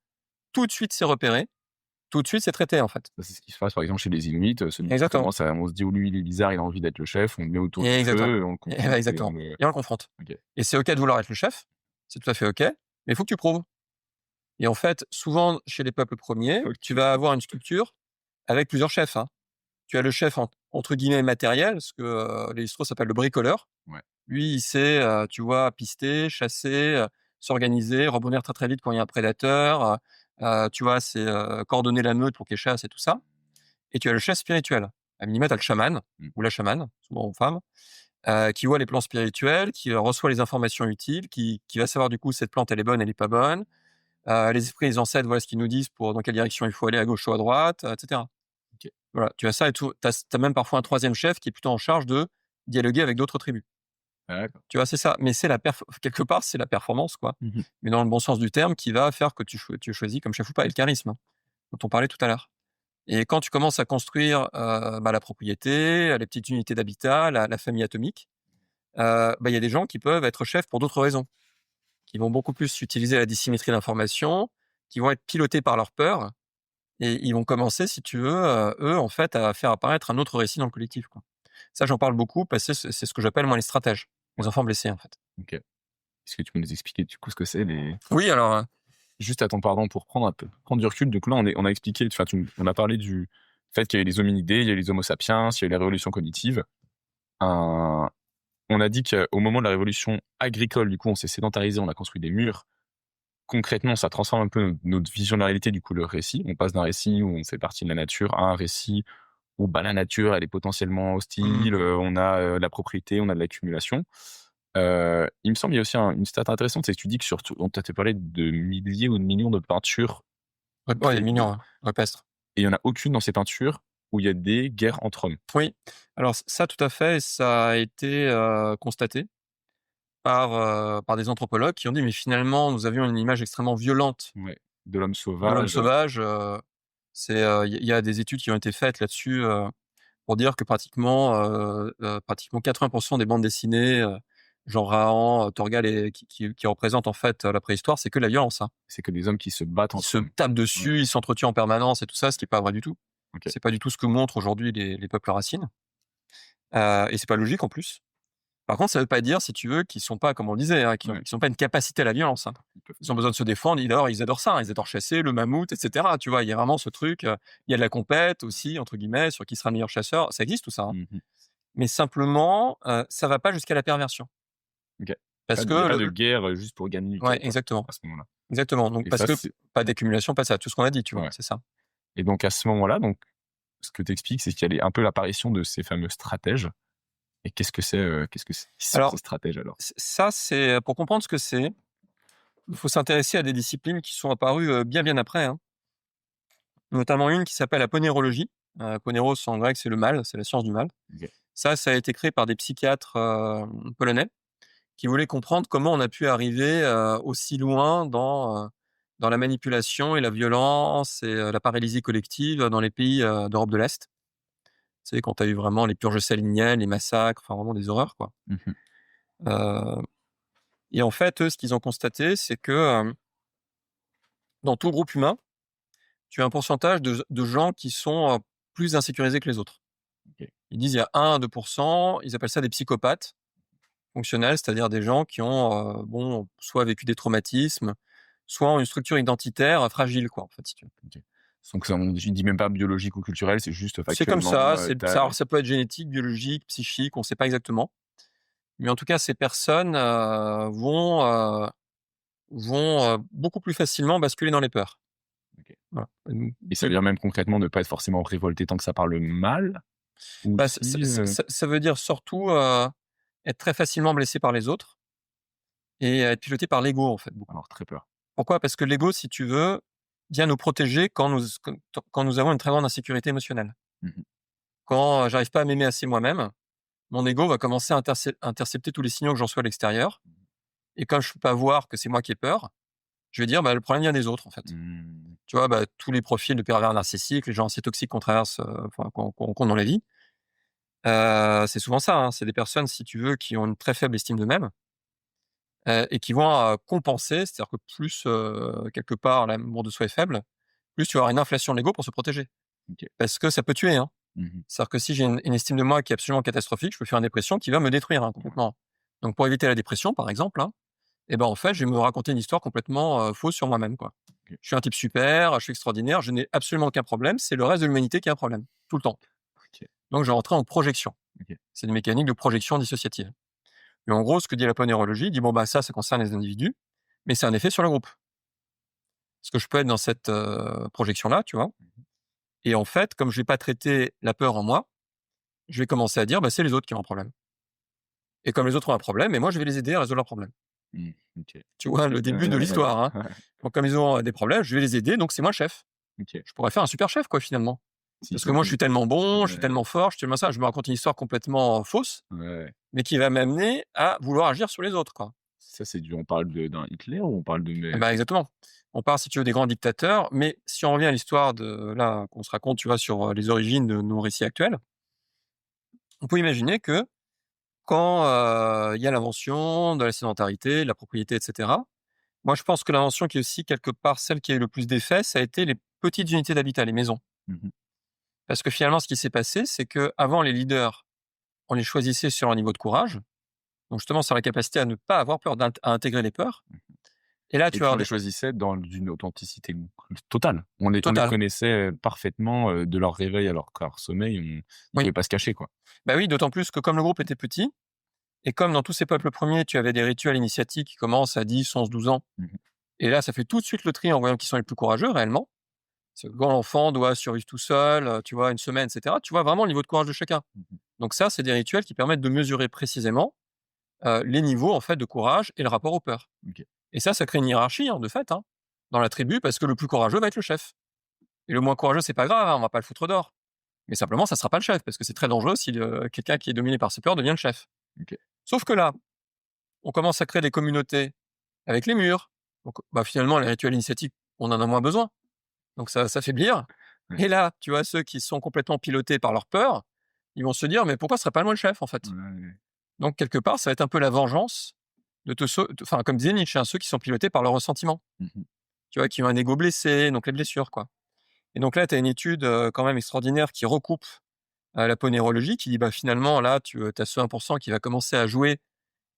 tout de suite c'est repéré, tout de suite c'est traité en fait. C'est ce qui se passe par exemple chez les Inuits. Exactement. On se dit, lui il est bizarre, il a envie d'être le chef, on le met autour du feu, on le confronte. Exactement. Et on le confronte. Et c'est ok de vouloir être le chef, c'est tout à fait ok, mais il faut que tu prouves. Et en fait, souvent chez les peuples premiers, tu vas avoir une structure avec plusieurs chefs. Hein. Tu as le chef entre guillemets matériel, ce que les Lévi-Strauss s'appelle le bricoleur. Lui, il sait, tu vois, pister, chasser, s'organiser, rebondir très très vite quand il y a un prédateur. Tu vois, c'est coordonner la meute pour qu'elle chasse et tout ça. Et tu as le chef spirituel. À minima, tu as le chaman ou la chamane, souvent aux femmes, qui voit les plans spirituels, qui reçoit les informations utiles, qui va savoir du coup cette plante elle est bonne, elle est pas bonne. Les esprits, les ancêtres, voilà ce qu'ils nous disent pour dans quelle direction il faut aller, à gauche ou à droite, etc. Voilà, tu as ça et tout. Tu as même parfois un troisième chef qui est plutôt en charge de dialoguer avec d'autres tribus. Tu vois, c'est ça. Mais c'est quelque part, c'est la performance, quoi. Mais dans le bon sens du terme, qui va faire que tu choisis comme chef ou pas. Et le charisme, dont on parlait tout à l'heure. Et quand tu commences à construire la propriété, les petites unités d'habitat, la famille atomique, il y a des gens qui peuvent être chefs pour d'autres raisons, qui vont beaucoup plus utiliser la dissymétrie d'information, qui vont être pilotés par leur peur, et ils vont commencer, si tu veux, eux, en fait, à faire apparaître un autre récit dans le collectif, quoi. Ça, j'en parle beaucoup parce que c'est ce que j'appelle, moi, les stratèges, les enfants blessés, en fait. Est-ce que tu peux nous expliquer, du coup, ce que c'est Oui, alors... Juste à ton pardon, pour prendre du recul, du coup, là, on a expliqué, on a parlé du fait qu'il y a eu les hominidés, il y a eu les homo sapiens, il y a eu la révolution cognitive. On a dit qu'au moment de la révolution agricole, du coup, on s'est sédentarisé, on a construit des murs. Concrètement, ça transforme un peu notre vision de la réalité, du coup, le récit. On passe d'un récit où on fait partie de la nature à un récit où la nature, elle est potentiellement hostile, on a la propriété, on a de l'accumulation. Il me semble qu'il y a aussi une stat intéressante, c'est que tu dis que surtout, on t'a parlé de milliers ou de millions de peintures. Des millions, rupestres. Et il n'y en a aucune dans ces peintures où il y a des guerres entre hommes. Oui, alors ça, tout à fait, ça a été constaté par des anthropologues qui ont dit, mais finalement, nous avions une image extrêmement violente de l'homme sauvage. De l'homme sauvage. Il y a des études qui ont été faites là-dessus pour dire que pratiquement 80% des bandes dessinées, genre Rahan, Torgal, qui représentent en fait la préhistoire, c'est que la violence. Hein. C'est que des hommes qui se battent entre eux. Ils se tapent dessus, ils s'entretuent en permanence et tout ça, ce qui n'est pas vrai du tout. C'est pas du tout ce que montrent aujourd'hui les peuples racines. Et c'est pas logique en plus. Par contre, ça veut pas dire, si tu veux, qu'ils sont pas, comme on le disait, qu'ils n'ont pas une capacité à la violence. Hein. Ils ont besoin de se défendre. Ils adorent ça. Ils adorent chasser le mammouth, etc. Tu vois, il y a vraiment ce truc. Il y a de la compète aussi, entre guillemets, sur qui sera le meilleur chasseur. Ça existe tout ça. Hein. Mais simplement, ça va pas jusqu'à la perversion. Parce que pas de guerre juste pour gagner du temps. Exactement. À ce moment-là. Exactement. Donc, parce que pas d'accumulation, pas ça. Tout ce qu'on a dit, tu vois, c'est ça. Et donc à ce moment-là, donc ce que tu expliques, c'est qu'il y a un peu l'apparition de ces fameux stratèges. Et qu'est-ce que c'est Alors, ces stratèges alors? ça, c'est pour comprendre ce que c'est, il faut s'intéresser à des disciplines qui sont apparues bien après, hein. Notamment une qui s'appelle la ponérologie. Ponéros en grec, c'est le mal, c'est la science du mal. Ok. Ça a été créé par des psychiatres polonais qui voulaient comprendre comment on a pu arriver aussi loin dans la manipulation et la violence et la paralysie collective dans les pays d'Europe de l'Est. Tu sais, quand tu as eu vraiment les purges staliniennes, les massacres, enfin vraiment des horreurs, quoi. Mhm. Euh, et en fait, eux, ce qu'ils ont constaté, c'est que dans tout groupe humain, tu as un pourcentage de gens qui sont plus insécurisés que les autres. Ok. Ils disent il y a 1 à 2%, ils appellent ça des psychopathes fonctionnels, c'est-à-dire des gens qui ont soit vécu des traumatismes, soit ont une structure identitaire fragile, quoi, en fait, si tu veux. Ok. Donc je ne dis même pas biologique ou culturel, c'est juste C'est comme factuellement. ça, alors ça peut être génétique, biologique, psychique, on ne sait pas exactement. Mais en tout cas, ces personnes vont beaucoup plus facilement basculer dans les peurs. Ok. Voilà. Et ça veut dire même concrètement ne pas être forcément révolté tant que ça parle mal ou Bah, si, ça veut dire surtout être très facilement blessé par les autres et être piloté par l'ego, en fait, beaucoup. Alors très peur. Pourquoi? Parce que l'ego, si tu veux, vient nous protéger quand nous avons une très grande insécurité émotionnelle. Mhm. Quand j'arrive pas à m'aimer assez moi-même, mon ego va commencer à intercepter tous les signaux que j'en reçois à l'extérieur. Et comme je peux pas voir que c'est moi qui ai peur, je vais dire, le problème vient des autres, en fait. Tu vois, tous les profils de pervers narcissiques, les gens assez toxiques qu'on traverse, qu'on rencontre dans la vie, c'est souvent ça, hein. C'est des personnes, si tu veux, qui ont une très faible estime d'eux-mêmes et qui vont compenser. C'est-à-dire que plus, quelque part, l'amour de soi est faible, plus tu vas avoir une inflation de l'ego pour se protéger. Ok. Parce que ça peut tuer, hein. Mhm. C'est-à-dire que si j'ai une estime de moi qui est absolument catastrophique, je peux faire une dépression qui va me détruire, hein, complètement. Donc pour éviter la dépression, par exemple, hein, en fait, je vais me raconter une histoire complètement fausse sur moi-même, quoi. Ok. Je suis un type super, je suis extraordinaire, je n'ai absolument aucun problème, c'est le reste de l'humanité qui a un problème, tout le temps. Ok. Donc je vais rentrer en projection. Ok. C'est une mécanique de projection dissociative. Et en gros, ce que dit la ponérologie, il dit ça concerne les individus, mais c'est un effet sur le groupe. Parce que je peux être dans cette projection-là, tu vois. Et en fait, comme je vais pas traiter la peur en moi, je vais commencer à dire, c'est les autres qui ont un problème. Et comme les autres ont un problème, et moi, je vais les aider à résoudre leurs problèmes. Ok. Tu vois, le début de l'histoire, hein. Ouais. Donc, comme ils ont des problèmes, je vais les aider, donc c'est moi le chef. Ok. Je pourrais faire un super chef, quoi, finalement. Si, Parce que moi, je suis tellement bon, je suis Ouais. tellement fort, je suis tellement ça, je me raconte une histoire complètement fausse, Ouais. mais qui va m'amener à vouloir agir sur les autres, quoi. Ça, on parle d'un Hitler ou on parle de. Exactement. On parle, si tu veux, des grands dictateurs, mais si on revient à l'histoire là, qu'on se raconte, tu vois, sur les origines de nos récits actuels, on peut imaginer que quand il y a l'invention de la sédentarité, de la propriété, etc., moi, je pense que l'invention qui est aussi, quelque part, celle qui a eu le plus d'effet, ça a été les petites unités d'habitat, les maisons. Mhm. Parce que finalement, ce qui s'est passé, c'est qu'avant, les leaders, on les choisissait sur leur niveau de courage, donc justement sur la capacité à ne pas avoir peur, à intégrer les peurs. Et là, tu on as les choisissait dans une authenticité totale. On les Totale. connaissait parfaitement de leur réveil à leur sommeil. Ils ne pouvaient pas se cacher, quoi. Oui, d'autant plus que comme le groupe était petit, et comme dans tous ces peuples premiers, tu avais des rituels initiatiques qui commencent à 10, 11, 12 ans, et là, ça fait tout de suite le tri en voyant qui sont les plus courageux, réellement. Quand l'enfant doit survivre tout seul, tu vois, une semaine, etc., tu vois vraiment le niveau de courage de chacun. Donc ça, c'est des rituels qui permettent de mesurer précisément les niveaux, en fait, de courage et le rapport aux peurs. Ok. Et ça crée une hiérarchie, de fait, dans la tribu, parce que le plus courageux va être le chef. Et le moins courageux, c'est pas grave, on va pas le foutre dehors. Mais simplement, ça sera pas le chef, parce que c'est très dangereux si quelqu'un qui est dominé par ses peurs devient le chef. Ok. Sauf que là, on commence à créer des communautés avec les murs. Donc, finalement, les rituels initiatiques, on en a moins besoin. Donc, ça s'affaiblir. Ouais. Et là, tu vois, ceux qui sont complètement pilotés par leur peur, ils vont se dire, mais pourquoi ce serait pas moi le chef, en fait? Ouais. Donc, quelque part, ça va être un peu la vengeance comme disait Nietzsche, ceux qui sont pilotés par leur ressentiment. Tu vois, qui ont un ego blessé, donc les blessures, quoi. Et donc là, tu as une étude quand même extraordinaire qui recoupe la ponérologie, qui dit, finalement, là, tu as ce 1% qui va commencer à jouer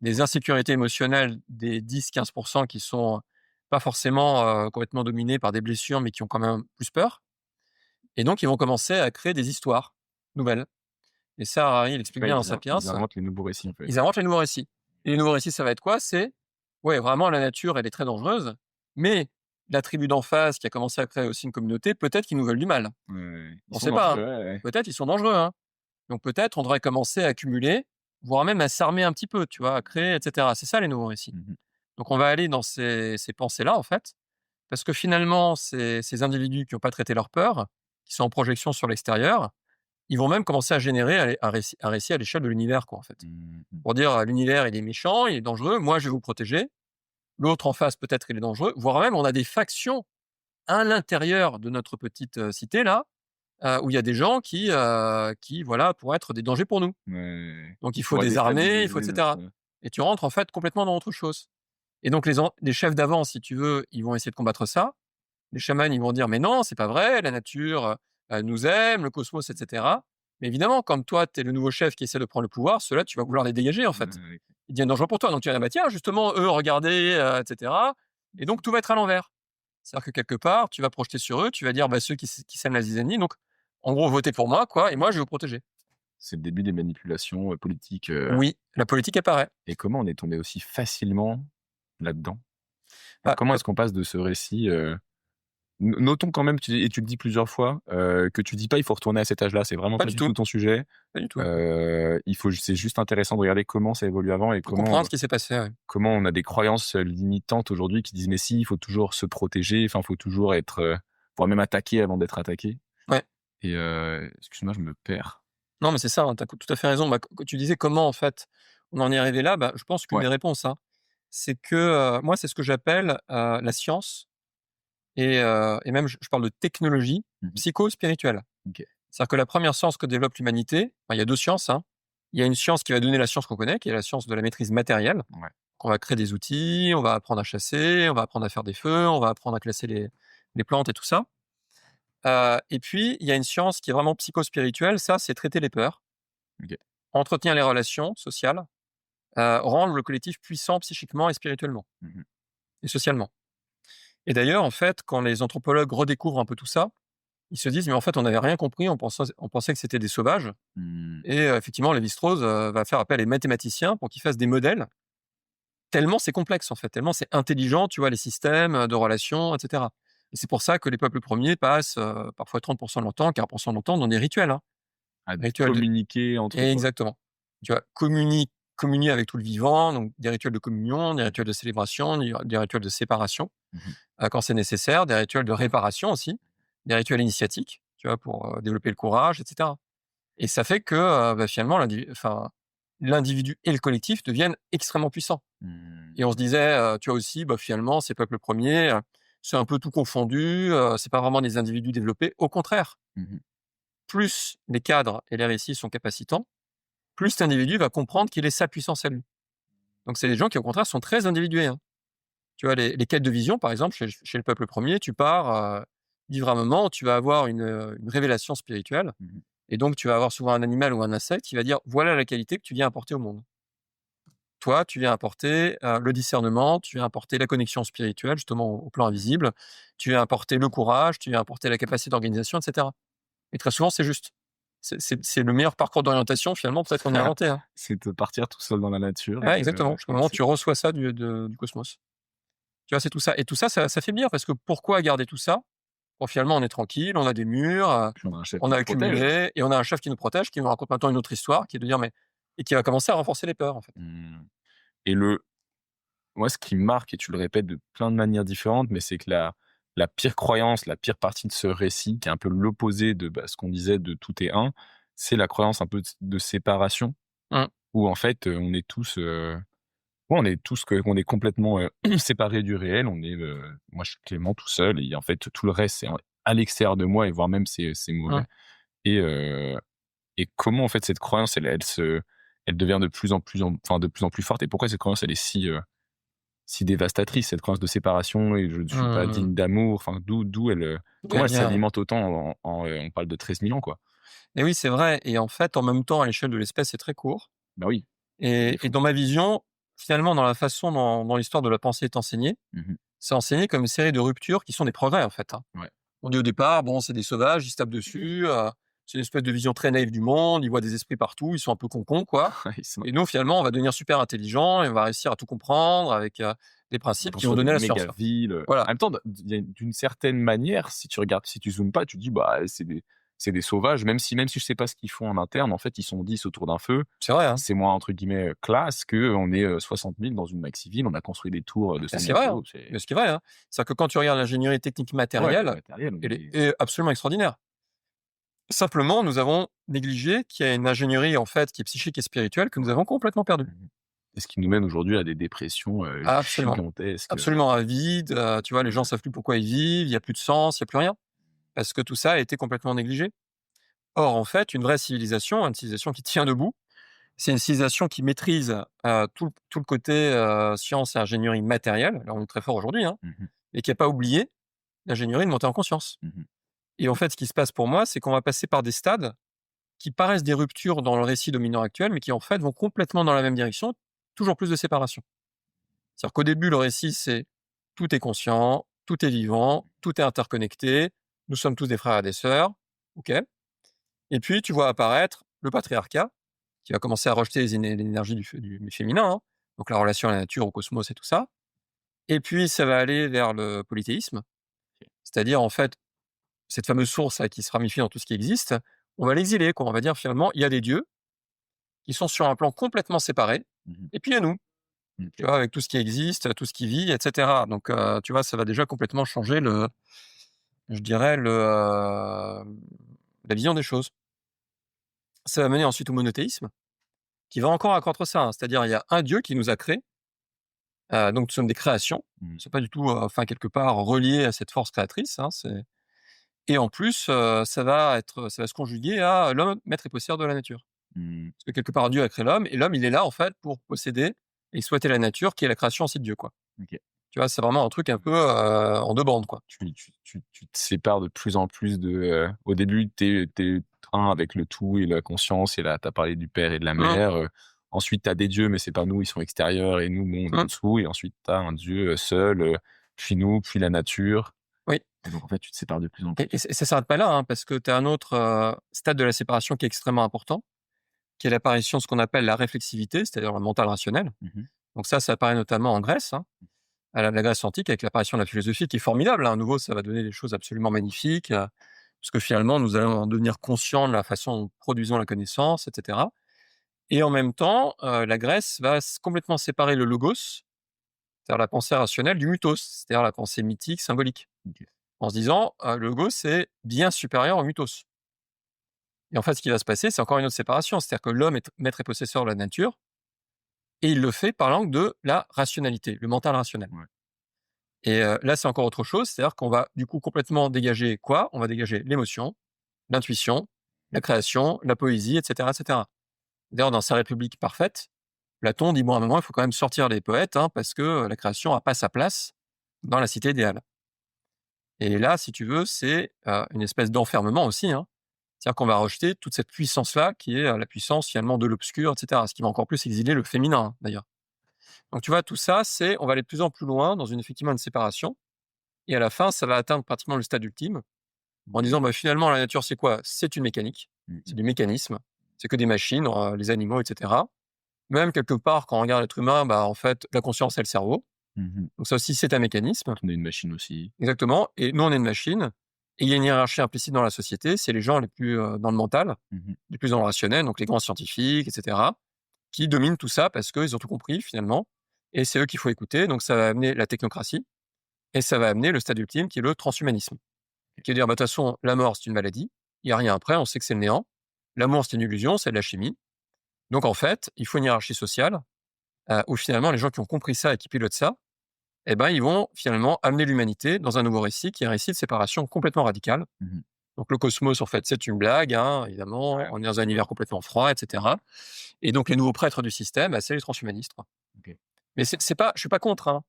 des insécurités émotionnelles des 10-15% qui sont pas forcément complètement dominés par des blessures, mais qui ont quand même plus peur. Et donc, ils vont commencer à créer des histoires nouvelles. Et ça, Harari, il explique bien dans Sapiens. Ils inventent les nouveaux récits, en fait. Ils inventent les nouveaux récits. Et les nouveaux récits, ça va être quoi? C'est, vraiment, la nature, elle est très dangereuse, mais la tribu d'en face qui a commencé à créer aussi une communauté, peut-être qu'ils nous veulent du mal. Ouais. On sait pas, hein. Peut-être ils sont dangereux, hein. Donc peut-être on devrait commencer à accumuler, voire même à s'armer un petit peu, tu vois, à créer, etc. C'est ça les nouveaux récits. Donc on va aller dans ces pensées-là, en fait, parce que finalement, ces individus qui n'ont pas traité leur peur, qui sont en projection sur l'extérieur, ils vont même commencer à générer un récit à l'échelle de l'univers, quoi, en fait. Pour dire, l'univers, il est méchant, il est dangereux, moi, je vais vous protéger. L'autre en face, peut-être, il est dangereux. Voire même, on a des factions à l'intérieur de notre petite cité, là, où il y a des gens qui voilà, pourraient être des dangers pour nous. Ouais. Donc il faut des armées, il faut etc. Et tu rentres, en fait, complètement dans autre chose. Et donc les chefs d'avant, si tu veux, ils vont essayer de combattre ça. Les chamans, ils vont dire: «Mais non, c'est pas vrai, la nature, nous aime, le cosmos, etc.» Mais évidemment, comme toi, tu es le nouveau chef qui essaie de prendre le pouvoir, ceux-là, tu vas vouloir les dégager, en fait. Ils deviennent dangereux pour toi. Donc tu vas dire: «Bah tiens, justement, eux, regardez, etc.» Et donc tout va être à l'envers. C'est-à-dire que quelque part, tu vas projeter sur eux, tu vas dire: «Bah ceux qui sèment la zizanie, donc en gros, votez pour moi, quoi, et moi, je vais vous protéger.» C'est le début des manipulations politiques. Oui, la politique apparaît. Et comment on est tombé aussi facilement là-dedans? Bah, Comment est-ce qu'on passe de ce récit notons quand même, et tu le dis plusieurs fois, que tu dis pas il faut retourner à cet âge-là, c'est vraiment Pas pas du du tout. tout ton sujet. Pas du tout. C'est juste intéressant de regarder comment ça évolue avant et Faut comprendre ce qui s'est passé, ouais. comment on a des croyances limitantes aujourd'hui qui disent mais si, il faut toujours se protéger, enfin, il faut toujours être, voire même attaquer avant d'être attaqué. Ouais. Et excuse-moi, je me perds. Non, mais c'est ça, hein, tu as tout à fait raison. Bah, tu disais comment, en fait, on en est arrivé là. Bah, je pense qu'une Ouais. des réponses, hein, c'est que moi, c'est ce que j'appelle la science et même, je parle de technologie psycho-spirituelle. Ok. C'est-à-dire que la première science que développe l'humanité, il y a deux sciences, hein. Il y a une science qui va donner la science qu'on connaît, qui est la science de la maîtrise matérielle. Ouais. On va créer des outils, on va apprendre à chasser, on va apprendre à faire des feux, on va apprendre à classer les plantes et tout ça. Et puis, il y a une science qui est vraiment psycho-spirituelle. Ça, c'est traiter les peurs, Ok. entretenir les relations sociales, rendre le collectif puissant psychiquement et spirituellement et socialement. Et d'ailleurs, en fait, quand les anthropologues redécouvrent un peu tout ça, ils se disent: «Mais en fait, on n'avait rien compris, on pensait que c'était des sauvages.» Et effectivement, Lévi-Strauss va faire appel à des mathématiciens pour qu'ils fassent des modèles, tellement c'est complexe, en fait, tellement c'est intelligent, tu vois, les systèmes de relations, etc. Et c'est pour ça que les peuples premiers passent parfois 30% de leur temps, 40% de leur temps dans des rituels, hein. À Rituels de... communiquer entre eux. Exactement. Tu vois, communier avec tout le vivant, donc des rituels de communion, des rituels de célébration, des rituels de séparation, quand c'est nécessaire, des rituels de réparation aussi, des rituels initiatiques, tu vois, pour développer le courage, etc. Et ça fait que finalement, l'individu et le collectif deviennent extrêmement puissants. Et on se disait, tu vois aussi, finalement, ces peuples premiers, c'est un peu tout confondu, c'est pas vraiment des individus développés. Au contraire, plus les cadres et les récits sont capacitants, plus cet individu va comprendre qu'il est sa puissance à lui. Donc c'est des gens qui, au contraire, sont très individués, hein. Tu vois, les quêtes de vision, par exemple, chez le peuple premier, tu pars, vivre un moment, tu vas avoir une révélation spirituelle, et donc tu vas avoir souvent un animal ou un insecte qui va dire: voilà la qualité que tu viens apporter au monde. Toi, tu viens apporter le discernement, tu viens apporter la connexion spirituelle, justement au plan invisible, tu viens apporter le courage, tu viens apporter la capacité d'organisation, etc. Et très souvent, c'est juste. C'est le meilleur parcours d'orientation, finalement, peut-être qu'on a inventé, hein. C'est de partir tout seul dans la nature. Ouais, exactement. Parce qu'au moment où tu reçois ça du cosmos. Tu vois, c'est tout ça. Et tout ça, ça fait bien, parce que pourquoi garder tout ça? Bon, finalement, on est tranquille, on a des murs, Puis on a un chef on qui a nous protège. accumulé, et on a un chef qui nous protège, qui nous raconte maintenant une autre histoire, qui est de dire, et qui va commencer à renforcer les peurs, en fait. Et moi, ce qui me marque, et tu le répètes de plein de manières différentes, mais c'est que la pire croyance, la pire partie de ce récit, qui est un peu l'opposé de ce qu'on disait de tout est un, c'est la croyance un peu de séparation, où en fait, on est tous, on est complètement séparés du réel. Moi, je suis Clément tout seul, et en fait, tout le reste, c'est à l'extérieur de moi, et voire même c'est mauvais. Et comment en fait cette croyance, elle devient de plus en plus forte, et pourquoi cette croyance, elle est si dévastatrice, cette croyance de séparation, et je ne suis pas digne d'amour, enfin, comment elle s'alimente autant on parle de 13 000 ans, quoi. Et oui, c'est vrai. Et en fait, en même temps, à l'échelle de l'espèce, c'est très court. Bah oui. Et dans ma vision, finalement, dans la façon dont l'histoire de la pensée est enseignée, c'est enseigné comme une série de ruptures qui sont des progrès, en fait, hein. Ouais. On dit au départ, bon, c'est des sauvages, ils se tapent dessus, c'est une espèce de vision très naïve du monde, ils voient des esprits partout, ils sont un peu concons, quoi. Et nous, finalement, on va devenir super intelligents et on va réussir à tout comprendre avec des principes qui vont donner la science. Ville. Voilà. En même temps, d'une certaine manière, si tu regardes, si tu zoomes pas, tu te dis, c'est des sauvages, même si je sais pas ce qu'ils font en interne, en fait, ils sont 10 autour d'un feu. C'est vrai, hein. C'est moins, entre guillemets, classe qu'on est 60 000 dans une maxi-ville, on a construit des tours de 5 C'est vrai, hein. Mais ce qui est vrai, hein. C'est-à-dire que quand tu regardes l'ingénierie technique matérielle, elle est absolument extraordinaire. Simplement, nous avons négligé qu'il y a une ingénierie, en fait, qui est psychique et spirituelle que nous avons complètement perdue. Et ce qui nous mène aujourd'hui à des dépressions gigantesques. Absolument, à vide. Tu vois, les gens ne savent plus pourquoi ils vivent, il n'y a plus de sens, il n'y a plus rien. Parce que tout ça a été complètement négligé. Or, en fait, une vraie civilisation, une civilisation qui tient debout, c'est une civilisation qui maîtrise tout le côté science et ingénierie matérielle. Là, on est très fort aujourd'hui, hein, et qui n'a pas oublié l'ingénierie de monter en conscience. Et en fait, ce qui se passe pour moi, c'est qu'on va passer par des stades qui paraissent des ruptures dans le récit dominant actuel, mais qui en fait vont complètement dans la même direction, toujours plus de séparation. C'est-à-dire qu'au début, le récit, c'est tout est conscient, tout est vivant, tout est interconnecté, nous sommes tous des frères et des sœurs, ok. Et puis, tu vois apparaître le patriarcat, qui va commencer à rejeter l'énergie du féminin, hein, donc la relation à la nature, au cosmos et tout ça. Et puis, ça va aller vers le polythéisme, c'est-à-dire, en fait, cette fameuse source là, qui se ramifie dans tout ce qui existe, on va l'exiler, quoi. On va dire, finalement, il y a des dieux qui sont sur un plan complètement séparé, et puis il y a nous, tu vois, avec tout ce qui existe, tout ce qui vit, etc. Donc, tu vois, ça va déjà complètement changer je dirais, la vision des choses. Ça va mener ensuite au monothéisme, qui va encore accroître ça, hein. C'est-à-dire, il y a un Dieu qui nous a créés, donc nous sommes des créations. C'est pas du tout, quelque part relié à cette force créatrice, hein, et en plus, ça va se conjuguer à l'homme, maître et possesseur de la nature. Parce que quelque part, Dieu a créé l'homme, et l'homme, il est là, en fait, pour posséder et exploiter la nature, qui est la création aussi de Dieu, quoi. Tu vois, c'est vraiment un truc un peu en deux bandes, quoi. Tu te sépares de plus en plus de... au début, t'es un avec le tout et la conscience, et là, t'as parlé du père et de la mère. Ensuite, t'as des dieux, mais c'est pas nous, ils sont extérieurs, et nous, on est en dessous. Et ensuite, t'as un dieu seul, puis nous, puis la nature. Oui. Et donc, en fait, tu te sépares de plus en plus. Et ça s'arrête pas là, hein, parce que tu as un autre stade de la séparation qui est extrêmement important, qui est l'apparition de ce qu'on appelle la réflexivité, c'est-à-dire le mental rationnel. Donc ça apparaît notamment en Grèce, hein, à la Grèce antique, avec l'apparition de la philosophie, qui est formidable, hein. À nouveau, ça va donner des choses absolument magnifiques, parce que finalement, nous allons devenir conscients de la façon dont nous produisons la connaissance, etc. Et en même temps, la Grèce va complètement séparer le logos, c'est-à-dire la pensée rationnelle, du mythos, c'est-à-dire la pensée mythique, symbolique. En se disant, le logos, c'est bien supérieur au mythos. Et en fait, ce qui va se passer, c'est encore une autre séparation, c'est-à-dire que l'homme est maître et possesseur de la nature, et il le fait par l'angle de la rationalité, le mental rationnel. Et là, c'est encore autre chose, c'est-à-dire qu'on va du coup complètement dégager quoi? On va dégager l'émotion, l'intuition, la création, la poésie, etc., etc. D'ailleurs, dans sa République parfaite, Platon dit, bon, à un moment, il faut quand même sortir les poètes, hein, parce que la création n'a pas sa place dans la cité idéale. Et là, si tu veux, c'est une espèce d'enfermement aussi, hein. C'est-à-dire qu'on va rejeter toute cette puissance-là, qui est la puissance finalement de l'obscur, etc. Ce qui va encore plus exiler le féminin, hein, d'ailleurs. Donc tu vois, tout ça, on va aller de plus en plus loin dans effectivement une séparation. Et à la fin, ça va atteindre pratiquement le stade ultime, en disant, finalement, la nature, c'est quoi? C'est une mécanique, c'est du mécanisme, c'est que des machines, les animaux, etc. Même quelque part, quand on regarde l'être humain, en fait, la conscience, c'est le cerveau. Donc ça aussi, c'est un mécanisme. On est une machine aussi. Exactement. Et nous, on est une machine. Et il y a une hiérarchie implicite dans la société. C'est les gens les plus dans le mental, les plus dans le rationnel, donc les grands scientifiques, etc., qui dominent tout ça parce qu'ils ont tout compris, finalement. Et c'est eux qu'il faut écouter. Donc ça va amener la technocratie. Et ça va amener le stade ultime, qui est le transhumanisme. Qui veut dire, de toute façon, la mort, c'est une maladie. Il n'y a rien après, on sait que c'est le néant. L'amour, c'est une illusion, c'est de la chimie. Donc en fait, il faut une hiérarchie sociale où finalement, les gens qui ont compris ça et qui pilotent ça, ils vont finalement amener l'humanité dans un nouveau récit, qui est un récit de séparation complètement radical. Donc le cosmos, en fait, c'est une blague, hein, évidemment. On est dans un univers complètement froid, etc. Et donc les nouveaux prêtres du système, c'est les transhumanistes, quoi. Mais c'est pas, je suis pas contre, hein.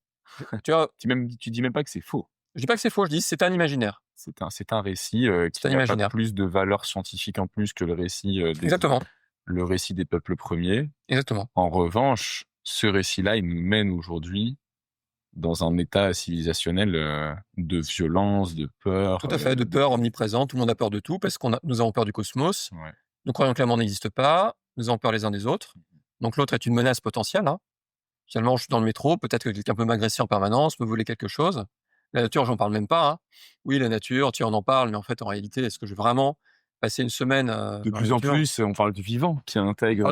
Tu vois, tu dis même pas que c'est faux. Je dis pas que c'est faux, je dis c'est un imaginaire. C'est un récit qui n'a pas plus de valeur scientifique en plus que le récit le récit des peuples premiers. Exactement. En revanche, ce récit-là, il nous mène aujourd'hui dans un état civilisationnel de violence, de peur. Tout à fait, de peur omniprésente. Tout le monde a peur de tout parce nous avons peur du cosmos. Ouais. Nous croyons que l'amour n'existe pas. Nous avons peur les uns des autres. Donc l'autre est une menace potentielle. Hein. Finalement, je suis dans le métro. Peut-être que quelqu'un peut m'agresser en permanence, me voler quelque chose. La nature, j'en parle même pas. Hein. Oui, la nature, on en parle, mais en fait, en réalité, est-ce que je vais vraiment passer une semaine de plus en plus, on parle du vivant qui intègre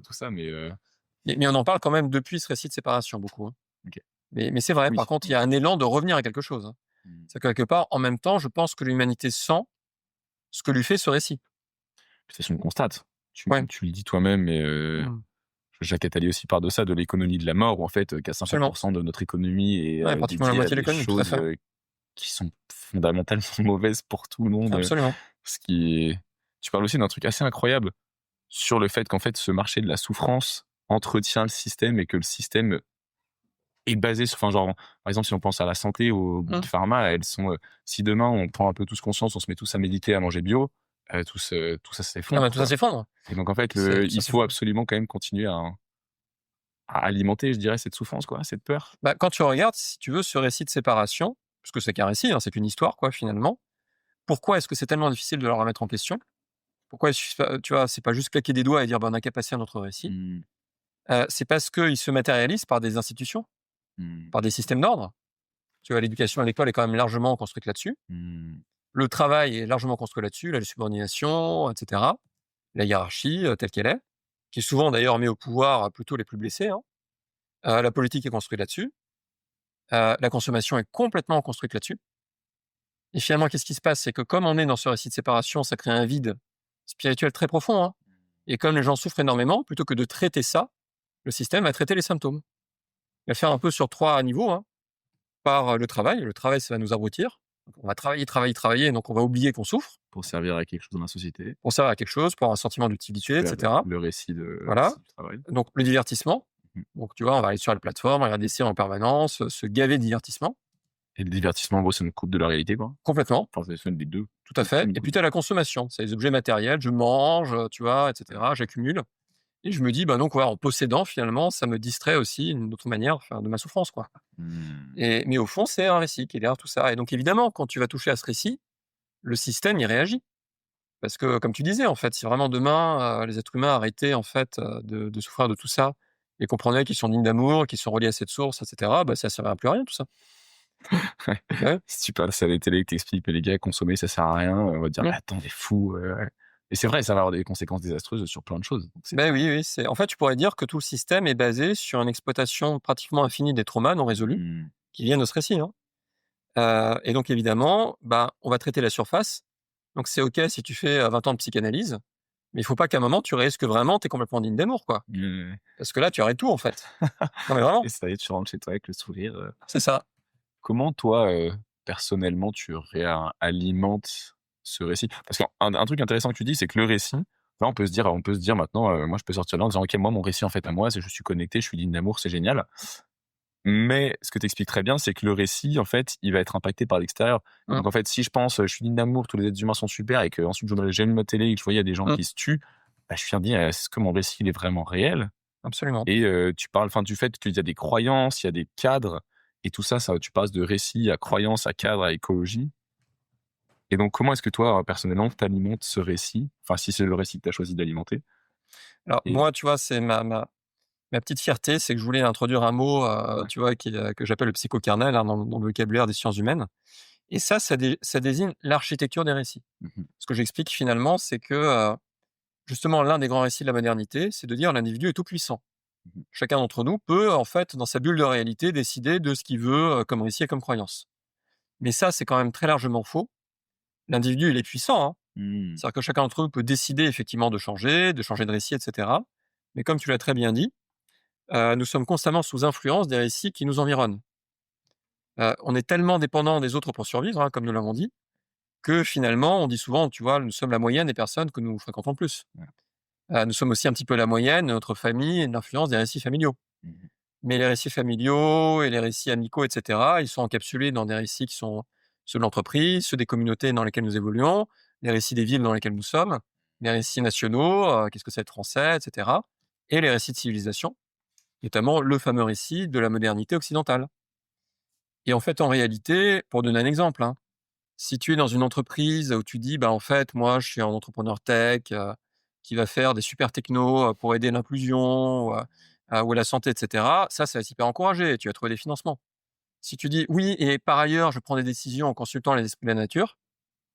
tout ça, mais on en parle quand même depuis ce récit de séparation, beaucoup. Hein. Okay. Mais c'est vrai, oui. Par contre, il y a un élan de revenir à quelque chose. Hein. C'est quelque part, en même temps, je pense que l'humanité sent ce que lui fait ce récit. C'est une constate. Tu le dis toi-même, mais Jacques Attali aussi part de ça, de l'économie de la mort, où en fait, qu'à 50% de notre économie est pratiquement la moitié de l'économie, choses qui sont fondamentalement mauvaises pour tout le monde. Absolument. Tu parles aussi d'un truc assez incroyable sur le fait qu'en fait, ce marché de la souffrance entretient le système et que le système est basé sur, enfin, genre, par exemple, si on pense à la santé, au Big Pharma, elles sont, si demain on prend un peu tous conscience, on se met tous à méditer, à manger bio, tout ça s'effondre. Tout ça s'effondre. Et donc, en fait, il faut absolument quand même continuer à alimenter, je dirais, cette souffrance, quoi, cette peur. Quand tu regardes, si tu veux, ce récit de séparation, parce que c'est qu'un récit, hein, c'est qu'une histoire, quoi, finalement, pourquoi est-ce que c'est tellement difficile de le remettre en question? Pourquoi, tu vois, c'est pas juste claquer des doigts et dire, on a qu'à passer à notre récit. C'est parce qu'il se matérialise par des institutions, par des systèmes d'ordre. Tu vois, l'éducation à l'école est quand même largement construite là-dessus. Le travail est largement construit là-dessus, la subordination, etc. La hiérarchie telle qu'elle est, qui souvent d'ailleurs met au pouvoir plutôt les plus blessés. Hein. La politique est construite là-dessus. La consommation est complètement construite là-dessus. Et finalement, qu'est-ce qui se passe? C'est que comme on est dans ce récit de séparation, ça crée un vide spirituel très profond. Hein. Et comme les gens souffrent énormément, plutôt que de traiter ça, le système va traiter les symptômes. Il va faire un peu sur 3 niveaux. Hein. Par le travail. Le travail, ça va nous abrutir. On va travailler, et donc on va oublier qu'on souffre. Pour servir à quelque chose dans la société. Pour servir à quelque chose, pour avoir un sentiment d'utilité, etc. Le récit du travail. Donc le divertissement. Donc tu vois, on va aller sur la plateforme, regarder des séries en permanence, se gaver de divertissement. Et le divertissement, en gros, c'est une coupe de la réalité, quoi. Complètement. Enfin, c'est des deux. Tout à fait. Et puis tu as la consommation. C'est les objets matériels, je mange, tu vois, etc. J'accumule. Et je me dis, donc, en possédant, finalement, ça me distrait aussi d'une autre manière de ma souffrance, quoi. Mais au fond, c'est un récit qui est derrière tout ça. Et donc, évidemment, quand tu vas toucher à ce récit, le système y réagit. Parce que, comme tu disais, en fait, si vraiment demain, les êtres humains arrêtaient, en fait, de souffrir de tout ça et comprenaient qu'ils sont dignes d'amour, qu'ils sont reliés à cette source, etc., ça ne servirait à plus rien, tout ça. Ouais. Si tu passes à la télé et que t'expliques que les gars, consommer, ça sert à rien, on va te dire, attends, t'es fou. Et c'est vrai, ça va avoir des conséquences désastreuses sur plein de choses. Oui. En fait, tu pourrais dire que tout le système est basé sur une exploitation pratiquement infinie des traumas non résolus qui viennent de ce récit. Hein. Et donc, évidemment, on va traiter la surface. Donc, c'est OK si tu fais 20 ans de psychanalyse, mais il ne faut pas qu'à un moment, tu réalises que vraiment, tu es complètement digne d'amour, quoi. Parce que là, tu arrêtes tout, en fait. Non, mais vraiment. Et ça y est, tu rentres chez toi avec le sourire. C'est ça. Comment, toi, personnellement, tu réalimentes ce récit? Parce qu'un truc intéressant que tu dis, c'est que le récit, là, on peut se dire maintenant, moi, je peux sortir là en disant, OK, moi, mon récit, en fait, à moi, c'est je suis connecté, je suis digne d'amour, c'est génial. Mais ce que tu expliques très bien, c'est que le récit, en fait, il va être impacté par l'extérieur. Donc, en fait, si je pense, je suis digne d'amour, tous les êtres humains sont super, et qu'ensuite, j'aime ma télé et que je voyais des gens qui se tuent, je suis à dire, est-ce que mon récit, il est vraiment réel? Absolument. Et tu parles du fait qu'il y a des croyances, il y a des cadres, et tout ça, tu passes de récit à croyance, à cadre, à écologie. Et donc, comment est-ce que toi, personnellement, tu alimentes ce récit? Enfin, si c'est le récit que tu as choisi d'alimenter. Alors, moi, tu vois, c'est ma petite fierté, c'est que je voulais introduire un mot, tu vois, que j'appelle le psychokernel dans le vocabulaire des sciences humaines. Et ça désigne l'architecture des récits. Ce que j'explique finalement, c'est que justement, l'un des grands récits de la modernité, c'est de dire l'individu est tout puissant. Chacun d'entre nous peut, en fait, dans sa bulle de réalité, décider de ce qu'il veut comme récit et comme croyance. Mais ça, c'est quand même très largement faux. L'individu, il est puissant. Hein. C'est-à-dire que chacun d'entre nous peut décider effectivement de changer de récit, etc. Mais comme tu l'as très bien dit, nous sommes constamment sous influence des récits qui nous environnent. On est tellement dépendant des autres pour survivre, hein, comme nous l'avons dit, que finalement, on dit souvent, tu vois, nous sommes la moyenne des personnes que nous fréquentons le plus. Nous sommes aussi un petit peu la moyenne de notre famille et de l'influence des récits familiaux. Mais les récits familiaux et les récits amicaux, etc., ils sont encapsulés dans des récits qui sont ceux de l'entreprise, ceux des communautés dans lesquelles nous évoluons, les récits des villes dans lesquelles nous sommes, les récits nationaux, qu'est-ce que c'est être français, etc., et les récits de civilisation. notamment le fameux récit de la modernité occidentale. Et en fait, en réalité, pour donner un exemple, hein, si tu es dans une entreprise où tu dis, bah, en fait, moi, je suis un entrepreneur tech qui va faire des super technos pour aider l'inclusion ou la santé, etc., ça va être hyper encouragé. Tu vas trouver des financements. Si tu dis, oui, et par ailleurs, je prends des décisions en consultant les esprits de la nature,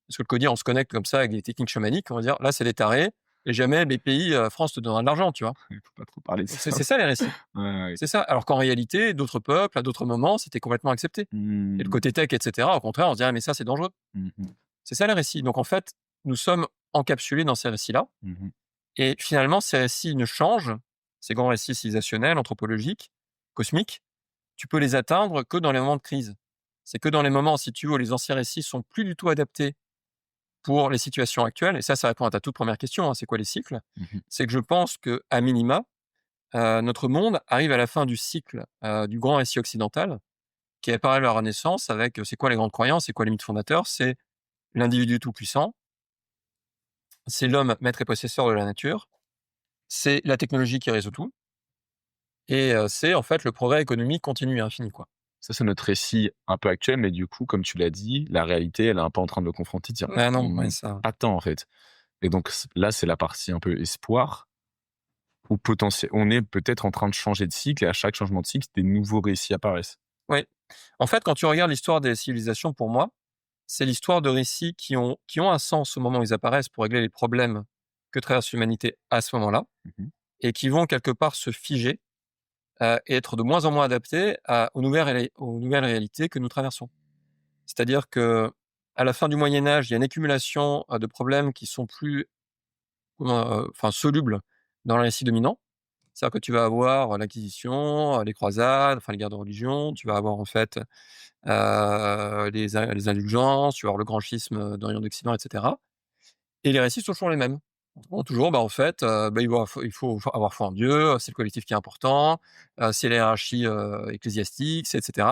parce que le codir, on se connecte comme ça avec des techniques chamaniques, on va dire, là, c'est des tarés, et jamais les pays, France te donnera de l'argent, tu vois. Il faut pas trop parler de ça. C'est ça les récits. Ouais. C'est ça. Alors qu'en réalité, d'autres peuples, à d'autres moments, c'était complètement accepté. Et le côté tech, etc., au contraire, on se dirait, mais ça, c'est dangereux. C'est ça les récits. Donc en fait, nous sommes encapsulés dans ces récits-là. Et finalement, ces récits ne changent, ces grands récits civilisationnels, anthropologiques, cosmiques, tu peux les atteindre que dans les moments de crise. C'est que dans les moments, si tu veux, où les anciens récits sont plus du tout adaptés pour les situations actuelles. Et ça répond à ta toute première question, hein, c'est quoi les cycles? C'est que je pense qu'à minima, notre monde arrive à la fin du cycle du grand récit occidental, qui apparaît à la Renaissance avec c'est quoi les grandes croyances, c'est quoi les mythes fondateurs, c'est l'individu tout-puissant, c'est l'homme maître et possesseur de la nature, c'est la technologie qui résout tout, et c'est en fait le progrès économique continu et infini, quoi. Ça, c'est notre récit un peu actuel, mais du coup, comme tu l'as dit, la réalité, elle est un peu en train de le confronter, de dire Ah non, ouais, ça. attends, en fait. Et donc là, c'est la partie un peu espoir, où on est peut-être en train de changer de cycle, et à chaque changement de cycle, des nouveaux récits apparaissent. Oui. En fait, quand tu regardes l'histoire des civilisations, pour moi, c'est l'histoire de récits qui ont un sens au moment où ils apparaissent pour régler les problèmes que traverse l'humanité à ce moment-là, et qui vont quelque part se figer et être de moins en moins adaptés aux nouvelles réalités que nous traversons. C'est-à-dire que à la fin du Moyen Âge, il y a une accumulation de problèmes qui sont plus solubles dans le récit dominant. C'est-à-dire que tu vas avoir l'Inquisition, les croisades, enfin les guerres de religion, tu vas avoir en fait les indulgences, tu vas avoir le grand schisme d'Orient d'Occident, etc. Et les récits sont toujours les mêmes. Toujours, en fait, il faut avoir foi en Dieu, c'est le collectif qui est important, c'est la hiérarchie ecclésiastique, etc.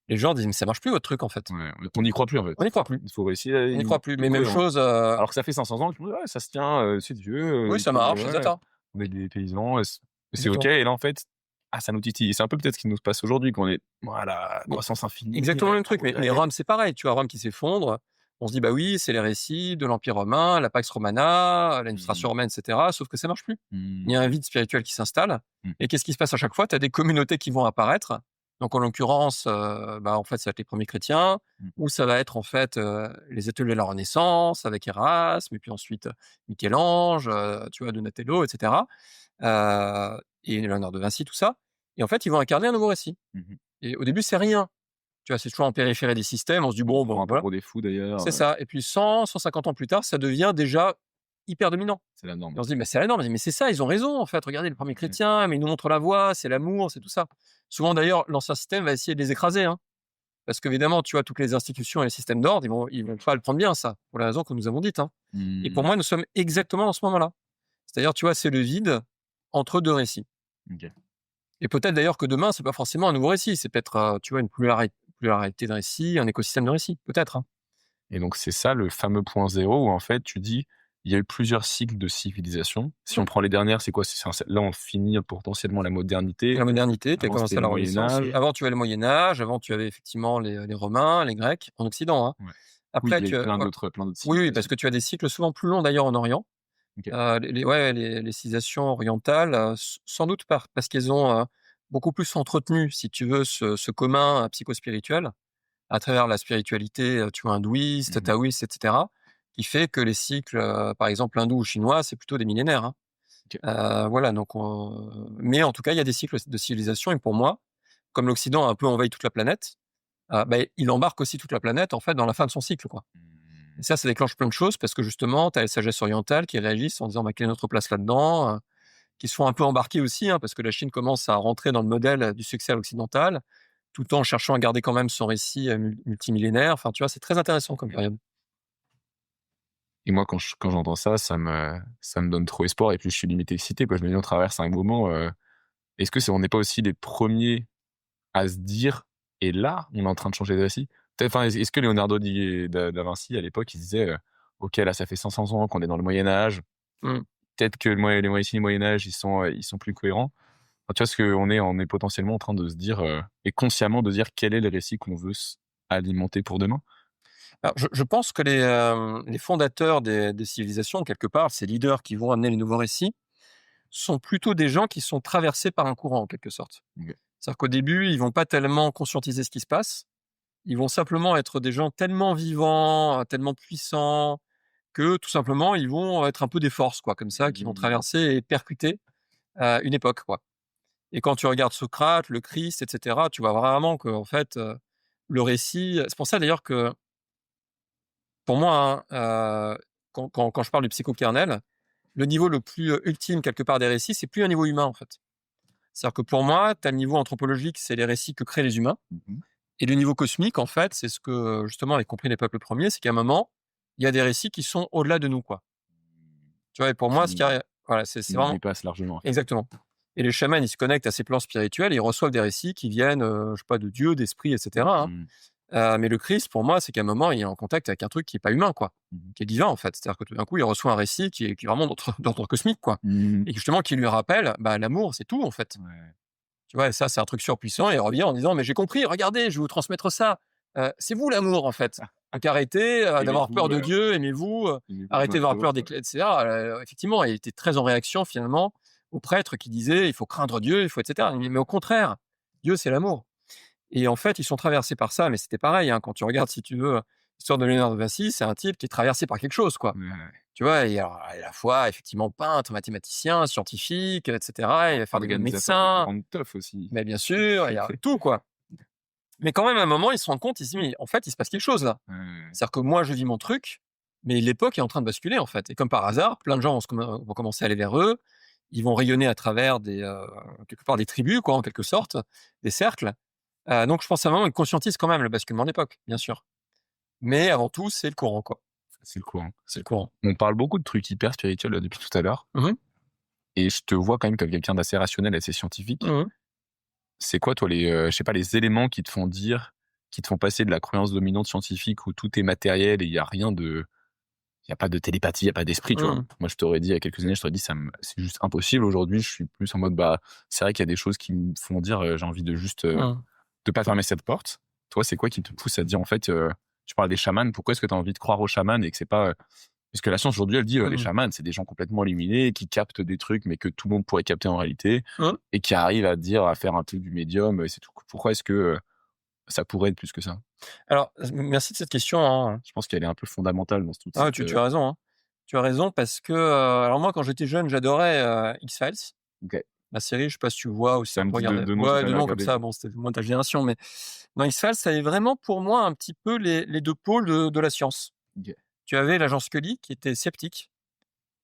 Les gens disent, mais ça marche plus votre truc en fait. Ouais, on n'y croit plus en fait. On n'y croit plus. Il faut réussir. On n'y croit plus. Mais même chose. Alors que ça fait 500 ans, ouais, ça se tient, c'est Dieu. Oui, ça marche, c'est ça. On est des paysans, c'est OK. Et là, en fait, ça nous titille. Et c'est un peu peut-être ce qui nous passe aujourd'hui, qu'on est, voilà, croissance infinie. Exactement le même truc. Mais Rome, c'est pareil. Tu vois, Rome qui s'effondre. On se dit, bah oui, c'est les récits de l'Empire romain, la Pax Romana, l'administration romaine, etc. Sauf que ça marche plus. Il y a un vide spirituel qui s'installe. Et qu'est-ce qui se passe à chaque fois? Tu as des communautés qui vont apparaître. Donc, en l'occurrence, en fait, ça va être les premiers chrétiens, ou ça va être, en fait, les ateliers de la Renaissance avec Erasme, et puis ensuite Michel-Ange, tu vois, Donatello, etc. Et Léonard de Vinci, tout ça. Et en fait, ils vont incarner un nouveau récit. Et au début, c'est rien. Tu vois, c'est toujours en périphérie des systèmes. On se dit, bon, un peu voilà. pour des fous d'ailleurs. C'est ça. Et puis, 150 ans plus tard, ça devient déjà hyper dominant. C'est la norme. Et on se dit, c'est la norme. Mais c'est ça, ils ont raison, en fait. Regardez, les premiers chrétiens, mais ils nous montrent la voie, c'est l'amour, c'est tout ça. Souvent, d'ailleurs, l'ancien système va essayer de les écraser. Hein. Parce qu'évidemment, tu vois, toutes les institutions et les systèmes d'ordre, ils vont pas le prendre bien, ça, pour la raison que nous avons dite. Hein. Et pour moi, nous sommes exactement dans ce moment-là. C'est-à-dire, tu vois, c'est le vide entre deux récits. Et peut-être d'ailleurs que demain, c'est pas forcément un nouveau récit. C'est peut-être, tu vois, une pluralité de récits, un écosystème de récits, peut-être. Hein. Et donc, c'est ça le fameux point zéro où, en fait, tu dis, il y a eu plusieurs cycles de civilisation. Si on prend les dernières, c'est quoi? Là, on finit potentiellement la modernité. La modernité, tu as commencé à la Renaissance. Avant, tu avais le Moyen-Âge. Avant, tu avais effectivement les Romains, les Grecs, en Occident. Hein. Ouais. Après, il y a plein d'autres cycles. Oui, parce que tu as des cycles souvent plus longs d'ailleurs en Orient. Les civilisations orientales, sans doute parce qu'elles ont beaucoup plus entretenu, si tu veux, ce commun psychospirituel à travers la spiritualité, tu vois, hindouiste, taoïste, etc., qui fait que les cycles, par exemple hindous ou chinois, c'est plutôt des millénaires. Hein. Voilà, donc mais en tout cas, il y a des cycles de civilisation, et pour moi, comme l'Occident a un peu envahi toute la planète, il embarque aussi toute la planète en fait dans la fin de son cycle, quoi. Et ça déclenche plein de choses parce que justement, tu as les sagesses orientales qui réagissent en disant quelle est notre place là-dedans, qui se font un peu embarquer aussi, hein, parce que la Chine commence à rentrer dans le modèle du succès occidental, tout en cherchant à garder quand même son récit multimillénaire. Enfin, tu vois, c'est très intéressant comme période. Et moi, quand j'entends ça, ça me donne trop espoir, et puis je suis limite excité, quoi. Je me dis, on traverse un moment. Est-ce que on n'est pas aussi les premiers à se dire, et là, on est en train de changer de récit? Est-ce que Leonardo da Vinci, à l'époque, il se disait, OK, là, ça fait 500 ans qu'on est dans le Moyen-Âge. Peut-être que les récits du Moyen-Âge, ils sont plus cohérents. Tu vois, ce qu'on est, on est potentiellement en train de se dire, et consciemment de dire quel est le récit qu'on veut alimenter pour demain. Alors, je pense que les fondateurs des civilisations, quelque part, ces leaders qui vont amener les nouveaux récits, sont plutôt des gens qui sont traversés par un courant, en quelque sorte. Ok. C'est-à-dire qu'au début, ils vont pas tellement conscientiser ce qui se passe. Ils vont simplement être des gens tellement vivants, tellement puissants, que tout simplement, ils vont être un peu des forces, quoi, comme ça, qui vont traverser et percuter une époque, quoi. Et quand tu regardes Socrate, le Christ, etc., tu vois vraiment que, en fait, le récit. C'est pour ça d'ailleurs que, pour moi, hein, quand je parle du psychokernel, le niveau le plus ultime quelque part des récits, c'est plus un niveau humain, en fait. C'est-à-dire que pour moi, tu as le niveau anthropologique, c'est les récits que créent les humains. Et le niveau cosmique, en fait, c'est ce que, justement, avaient compris les peuples premiers, c'est qu'à un moment, il y a des récits qui sont au-delà de nous, quoi. Tu vois, et pour moi, voilà, c'est Qui nous vraiment. dépasse largement. Exactement. Et les chamans, ils se connectent à ces plans spirituels et ils reçoivent des récits qui viennent, je sais pas, de Dieu, d'esprit, etc., hein. Mais le Christ, pour moi, c'est qu'à un moment, il est en contact avec un truc qui est pas humain, quoi, qui est divin, en fait. C'est-à-dire que tout d'un coup, il reçoit un récit qui est vraiment d'ordre cosmique, quoi. Et justement, qui lui rappelle, l'amour, c'est tout, en fait. Ouais. Tu vois, et ça, c'est un truc surpuissant. Et il revient en disant, mais j'ai compris, regardez, je vais vous transmettre ça. C'est vous l'amour, en fait. Donc arrêtez d'avoir peur de Dieu, aimez-vous, arrêtez d'avoir peur des etc. Effectivement, il était très en réaction, finalement, aux prêtres qui disaient, il faut craindre Dieu, il faut, etc. Mais au contraire, Dieu, c'est l'amour. Et en fait, ils sont traversés par ça, mais c'était pareil, hein, quand tu regardes, si tu veux, l'histoire de Léonard de Vinci, c'est un type qui est traversé par quelque chose, quoi. Ouais. Tu vois, et alors, à la fois, effectivement, peintre, mathématicien, scientifique, etc. Il va faire des médecins. Grande teuf aussi. Mais bien sûr, il y a tout, quoi. Mais quand même, à un moment, ils se rendent compte, ils se disent, mais en fait, il se passe quelque chose, là. C'est-à-dire que moi, je vis mon truc, mais l'époque est en train de basculer, en fait. Et comme par hasard, plein de gens vont commencer à aller vers eux. Ils vont rayonner à travers quelque part des tribus, quoi, en quelque sorte, des cercles. Donc, je pense à un moment, ils conscientisent quand même le basculement d'époque, bien sûr. Mais avant tout, c'est le courant, quoi. C'est le courant. C'est le courant. On parle beaucoup de trucs hyper spirituels depuis tout à l'heure. Et je te vois quand même comme quelqu'un d'assez rationnel, assez scientifique. C'est quoi, toi, je sais pas, les éléments qui te font passer de la croyance dominante scientifique où tout est matériel et il y a rien de, il y a pas de télépathie, il y a pas d'esprit, tu vois. Moi, je t'aurais dit, il y a quelques années, je t'aurais dit, c'est juste impossible. Aujourd'hui, je suis plus en mode, c'est vrai qu'il y a des choses qui me font dire, j'ai envie de juste, de pas fermer cette porte. Toi, c'est quoi qui te pousse à dire, en fait, tu parles des chamans, pourquoi est-ce que tu as envie de croire aux chamans et que c'est pas, parce que la science aujourd'hui, elle dit, les chamans, c'est des gens complètement illuminés, qui captent des trucs, mais que tout le monde pourrait capter en réalité, et qui arrivent à faire un truc du médium, et c'est tout. Pourquoi est-ce que ça pourrait être plus que ça? Alors, merci de cette question, hein. Je pense qu'elle est un peu fondamentale dans ce tout. Tu as raison, hein. Tu as raison parce que, alors moi, quand j'étais jeune, j'adorais X-Files. La série, je sais pas si tu vois ou si Ça me dit de nom, ouais, de nom comme ça, bon, c'était moins ta génération, mais dans X-Files, ça avait vraiment pour moi un petit peu les deux pôles de la science. Tu avais l'agent Scully qui était sceptique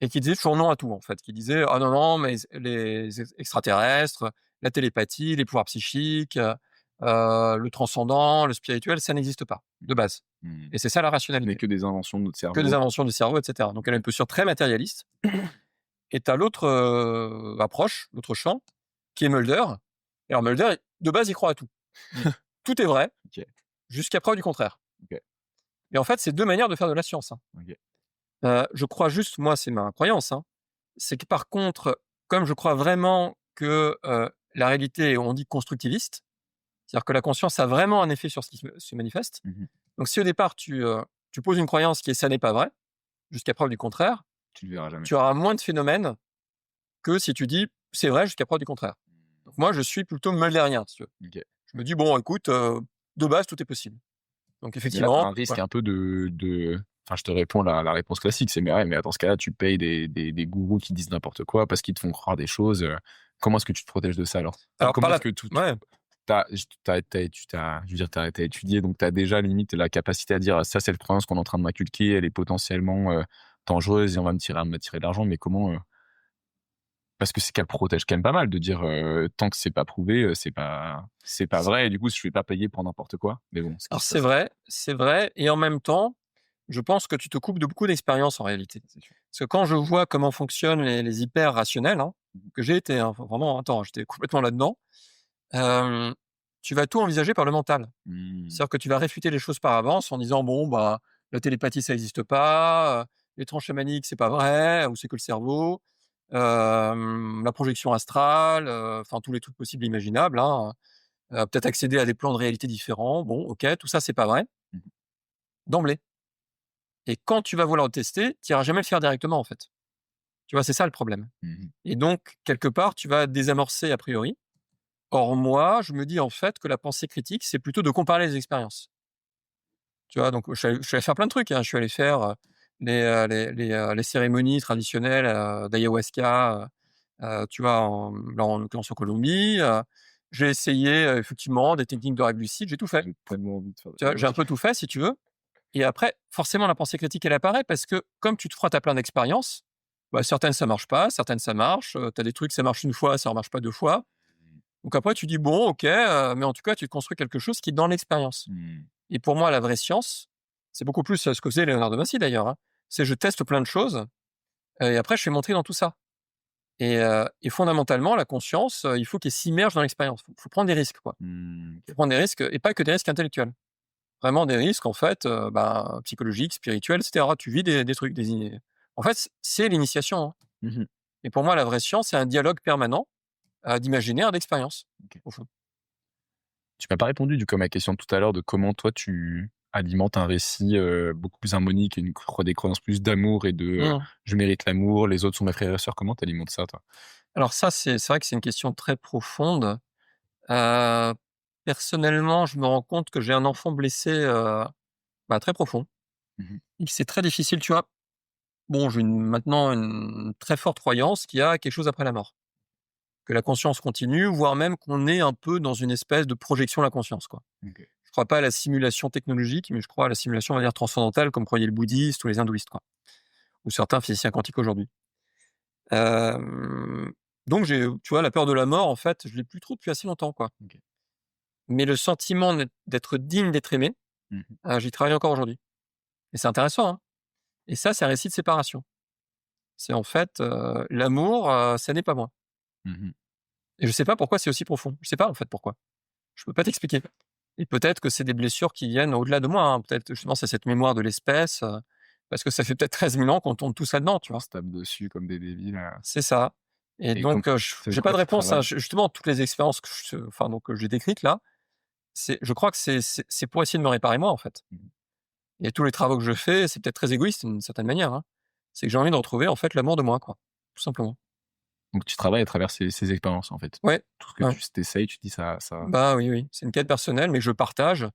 et qui disait toujours non à tout, en fait, qui disait: «Ah non, non, mais les extraterrestres, la télépathie, les pouvoirs psychiques, le transcendant, le spirituel, ça n'existe pas, de base». Et c'est ça la rationalité. Mais que des inventions de notre cerveau. Que des inventions du cerveau, etc. Donc elle a une posture très matérialiste. Et tu as l'autre approche, l'autre champ, qui est Mulder. Et alors Mulder, de base, il croit à tout. Tout est vrai, jusqu'à preuve du contraire. Et en fait, c'est deux manières de faire de la science, hein. Je crois juste, moi, c'est ma croyance, hein, c'est que par contre, comme je crois vraiment que la réalité, on dit constructiviste, c'est-à-dire que la conscience a vraiment un effet sur ce qui se manifeste. Donc si au départ, tu poses une croyance qui est « ça n'est pas vrai », jusqu'à preuve du contraire, tu le verras jamais. Tu auras moins de phénomènes que si tu dis « c'est vrai » jusqu'à preuve du contraire. Donc moi, je suis plutôt mulderien, si tu veux. Je me dis, bon, écoute, de base, tout est possible. Donc effectivement... Il y a un risque un peu de... Enfin, je te réponds la réponse classique, c'est mais dans ce cas-là, tu payes des gourous qui disent n'importe quoi parce qu'ils te font croire des choses. Comment est-ce que tu te protèges de ça, alors comment est-ce que tout... T'as étudié, donc t'as déjà limite la capacité à dire ça, c'est le croyance qu'on est en train de m'inculquer, elle est potentiellement dangereuse et on va me tirer de l'argent, mais comment parce que c'est qu'elle protège quand même pas mal de dire tant que c'est pas prouvé, c'est pas vrai, et du coup je vais pas payer pour n'importe quoi. Mais bon, alors c'est vrai, et en même temps, je pense que tu te coupes de beaucoup d'expériences en réalité. Parce que quand je vois comment fonctionnent les hyper rationnels, hein, que j'ai été, hein, vraiment, j'étais complètement là-dedans. Tu vas tout envisager par le mental. C'est-à-dire que tu vas réfuter les choses par avance en disant bon, la télépathie ça n'existe pas, les tranches chamaniques c'est pas vrai, ou c'est que le cerveau. la projection astrale, enfin tous les trucs possibles et imaginables, hein, peut-être accéder à des plans de réalité différents. Bon, OK, tout ça, c'est pas vrai, Mmh. d'emblée. Et quand tu vas vouloir le tester, tu iras jamais le faire directement, en fait. Tu vois, c'est ça le problème. Mmh. Et donc, quelque part, tu vas désamorcer a priori. Or, moi, je me dis en fait que la pensée critique, c'est plutôt de comparer les expériences. Tu vois, donc je suis allé faire plein de trucs, hein. Je suis allé faire, les cérémonies traditionnelles, d'ayahuasca, tu vois, là, en l'occurrence en Colombie. J'ai essayé, effectivement des techniques de règle lucide, j'ai tout fait. J'ai tellement envie de faire Tu vois, j'ai un peu tout fait si tu veux. Et après, forcément, la pensée critique, elle apparaît parce que comme tu te frottes à plein d'expériences, bah, certaines ça marche pas, certaines ça marche. Tu as des trucs, ça marche une fois, ça ne marche pas 2 fois. Donc après, tu dis: «Bon, OK», mais en tout cas, tu construis quelque chose qui est dans l'expérience. Mmh. Et pour moi, la vraie science, c'est beaucoup plus, ce que faisait Léonard de Vinci d'ailleurs, hein. C'est je teste plein de choses, et après je fais mon tri dans tout ça. Et fondamentalement, la conscience, il faut qu'elle s'immerge dans l'expérience. Faut prendre des risques, quoi. Mmh. Faut prendre des risques et pas que des risques intellectuels. Vraiment des risques, en fait, psychologiques, spirituels, et cetera. Tu vis des trucs, en fait, c'est l'initiation, hein. Mmh. Et pour moi, la vraie science, c'est un dialogue permanent, d'imaginaire, d'expérience, OK. au fond. Tu m'as pas répondu du coup à ma question de tout à l'heure de comment toi tu alimentes un récit, beaucoup plus harmonique et des croyances plus d'amour et de, Mmh. «Je mérite l'amour, les autres sont mes frères et sœurs». Comment tu alimentes ça toi? Alors ça, c'est vrai que c'est une question très profonde. Heu, Personnellement, je me rends compte que j'ai un enfant blessé, très profond Mmh. et que c'est très difficile, tu vois? Bon, j'ai maintenant une très forte croyance qu'il y a quelque chose après la mort, que la conscience continue, voire même qu'on est un peu dans une espèce de projection de la conscience, quoi. OK. Je crois pas à la simulation technologique, mais je crois à la simulation, on va dire, transcendantale, comme croyaient les bouddhistes ou les hindouistes, quoi, ou certains physiciens quantiques aujourd'hui. Hem, donc tu vois, la peur de la mort, en fait, je l'ai plus trop depuis assez longtemps, quoi. OK. Mais le sentiment d'être digne d'être aimé, Mmh. j'y travaille encore aujourd'hui. Et c'est intéressant, hein. Et ça, c'est un récit de séparation. C'est en fait, l'amour, ça n'est pas moi. Mmh. Et je sais pas pourquoi c'est aussi profond. Je sais pas en fait pourquoi. Je peux pas t'expliquer. Et peut-être que c'est des blessures qui viennent au-delà de moi, hein. Peut-être justement c'est cette mémoire de l'espèce, parce que ça fait peut-être 13 000 ans qu'on tourne tous là-dedans, tu On vois? se tape dessus comme des débiles, C'est ça. Et et com donc, je avec j'ai pas quoi de tu réponse, hein. travailles? Justement, toutes les expériences que j'ai décrites là, je crois que c'est pour essayer de me réparer moi, en fait. Mmh. Et tous les travaux que je fais, c'est peut-être très égoïste d'une certaine manière, hein. C'est que j'ai envie de retrouver en fait l'amour de moi, quoi, tout simplement. Donc tu travailles à travers ces expériences en fait? Ouais, Tout ce que ouais. tu tu dis ça Bah, oui, oui, c'est une quête personnelle, mais que je partage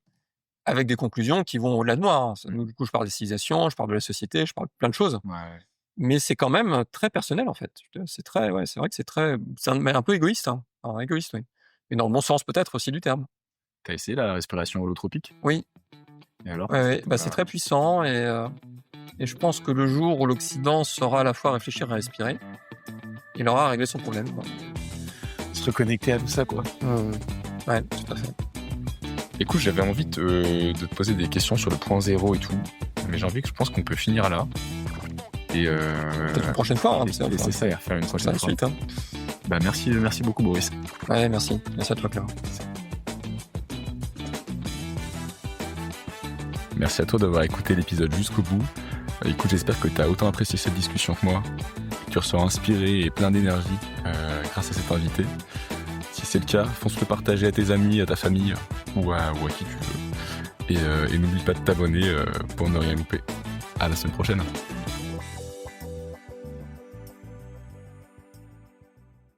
avec des conclusions qui vont au-delà de moi, hein. mmh, Donc du coup, je parle des civilisations, je parle de la société, je parle de plein de choses. ouais. Mais c'est quand même, très personnel, en fait. C'est très ouais, c'est vrai que c'est un peu égoïste, hein. Alors égoïste, oui. Mais dans le bon sens peut-être aussi du terme. Tu as essayé la respiration holotropique? Oui, Et alors? ouais, ouais, bah, c'est Heu, très puissant et je pense que le jour où l'Occident saura à la fois réfléchir et respirer, il aura réglé son problème, quoi. se reconnecter à tout ça quoi. Ouais, tout à fait. Écoute, j'avais envie de te poser des questions sur le point zéro et tout, mais j'ai envie que je pense qu'on peut finir là et Peut-être une prochaine fois, hein, et c'est ça et refaire une ça prochaine la fois. suite, hein. Bah merci beaucoup Boris. Ouais, merci. Merci à toi, Clara. Merci à toi d'avoir écouté l'épisode jusqu'au bout. Écoute, j'espère que tu as autant apprécié cette discussion que moi, que tu ressors inspiré et plein d'énergie grâce à cet invité. Si c'est le cas, fonce le partager à tes amis, à ta famille ou à qui tu veux. Et n'oublie pas de t'abonner pour ne rien louper. À la semaine prochaine.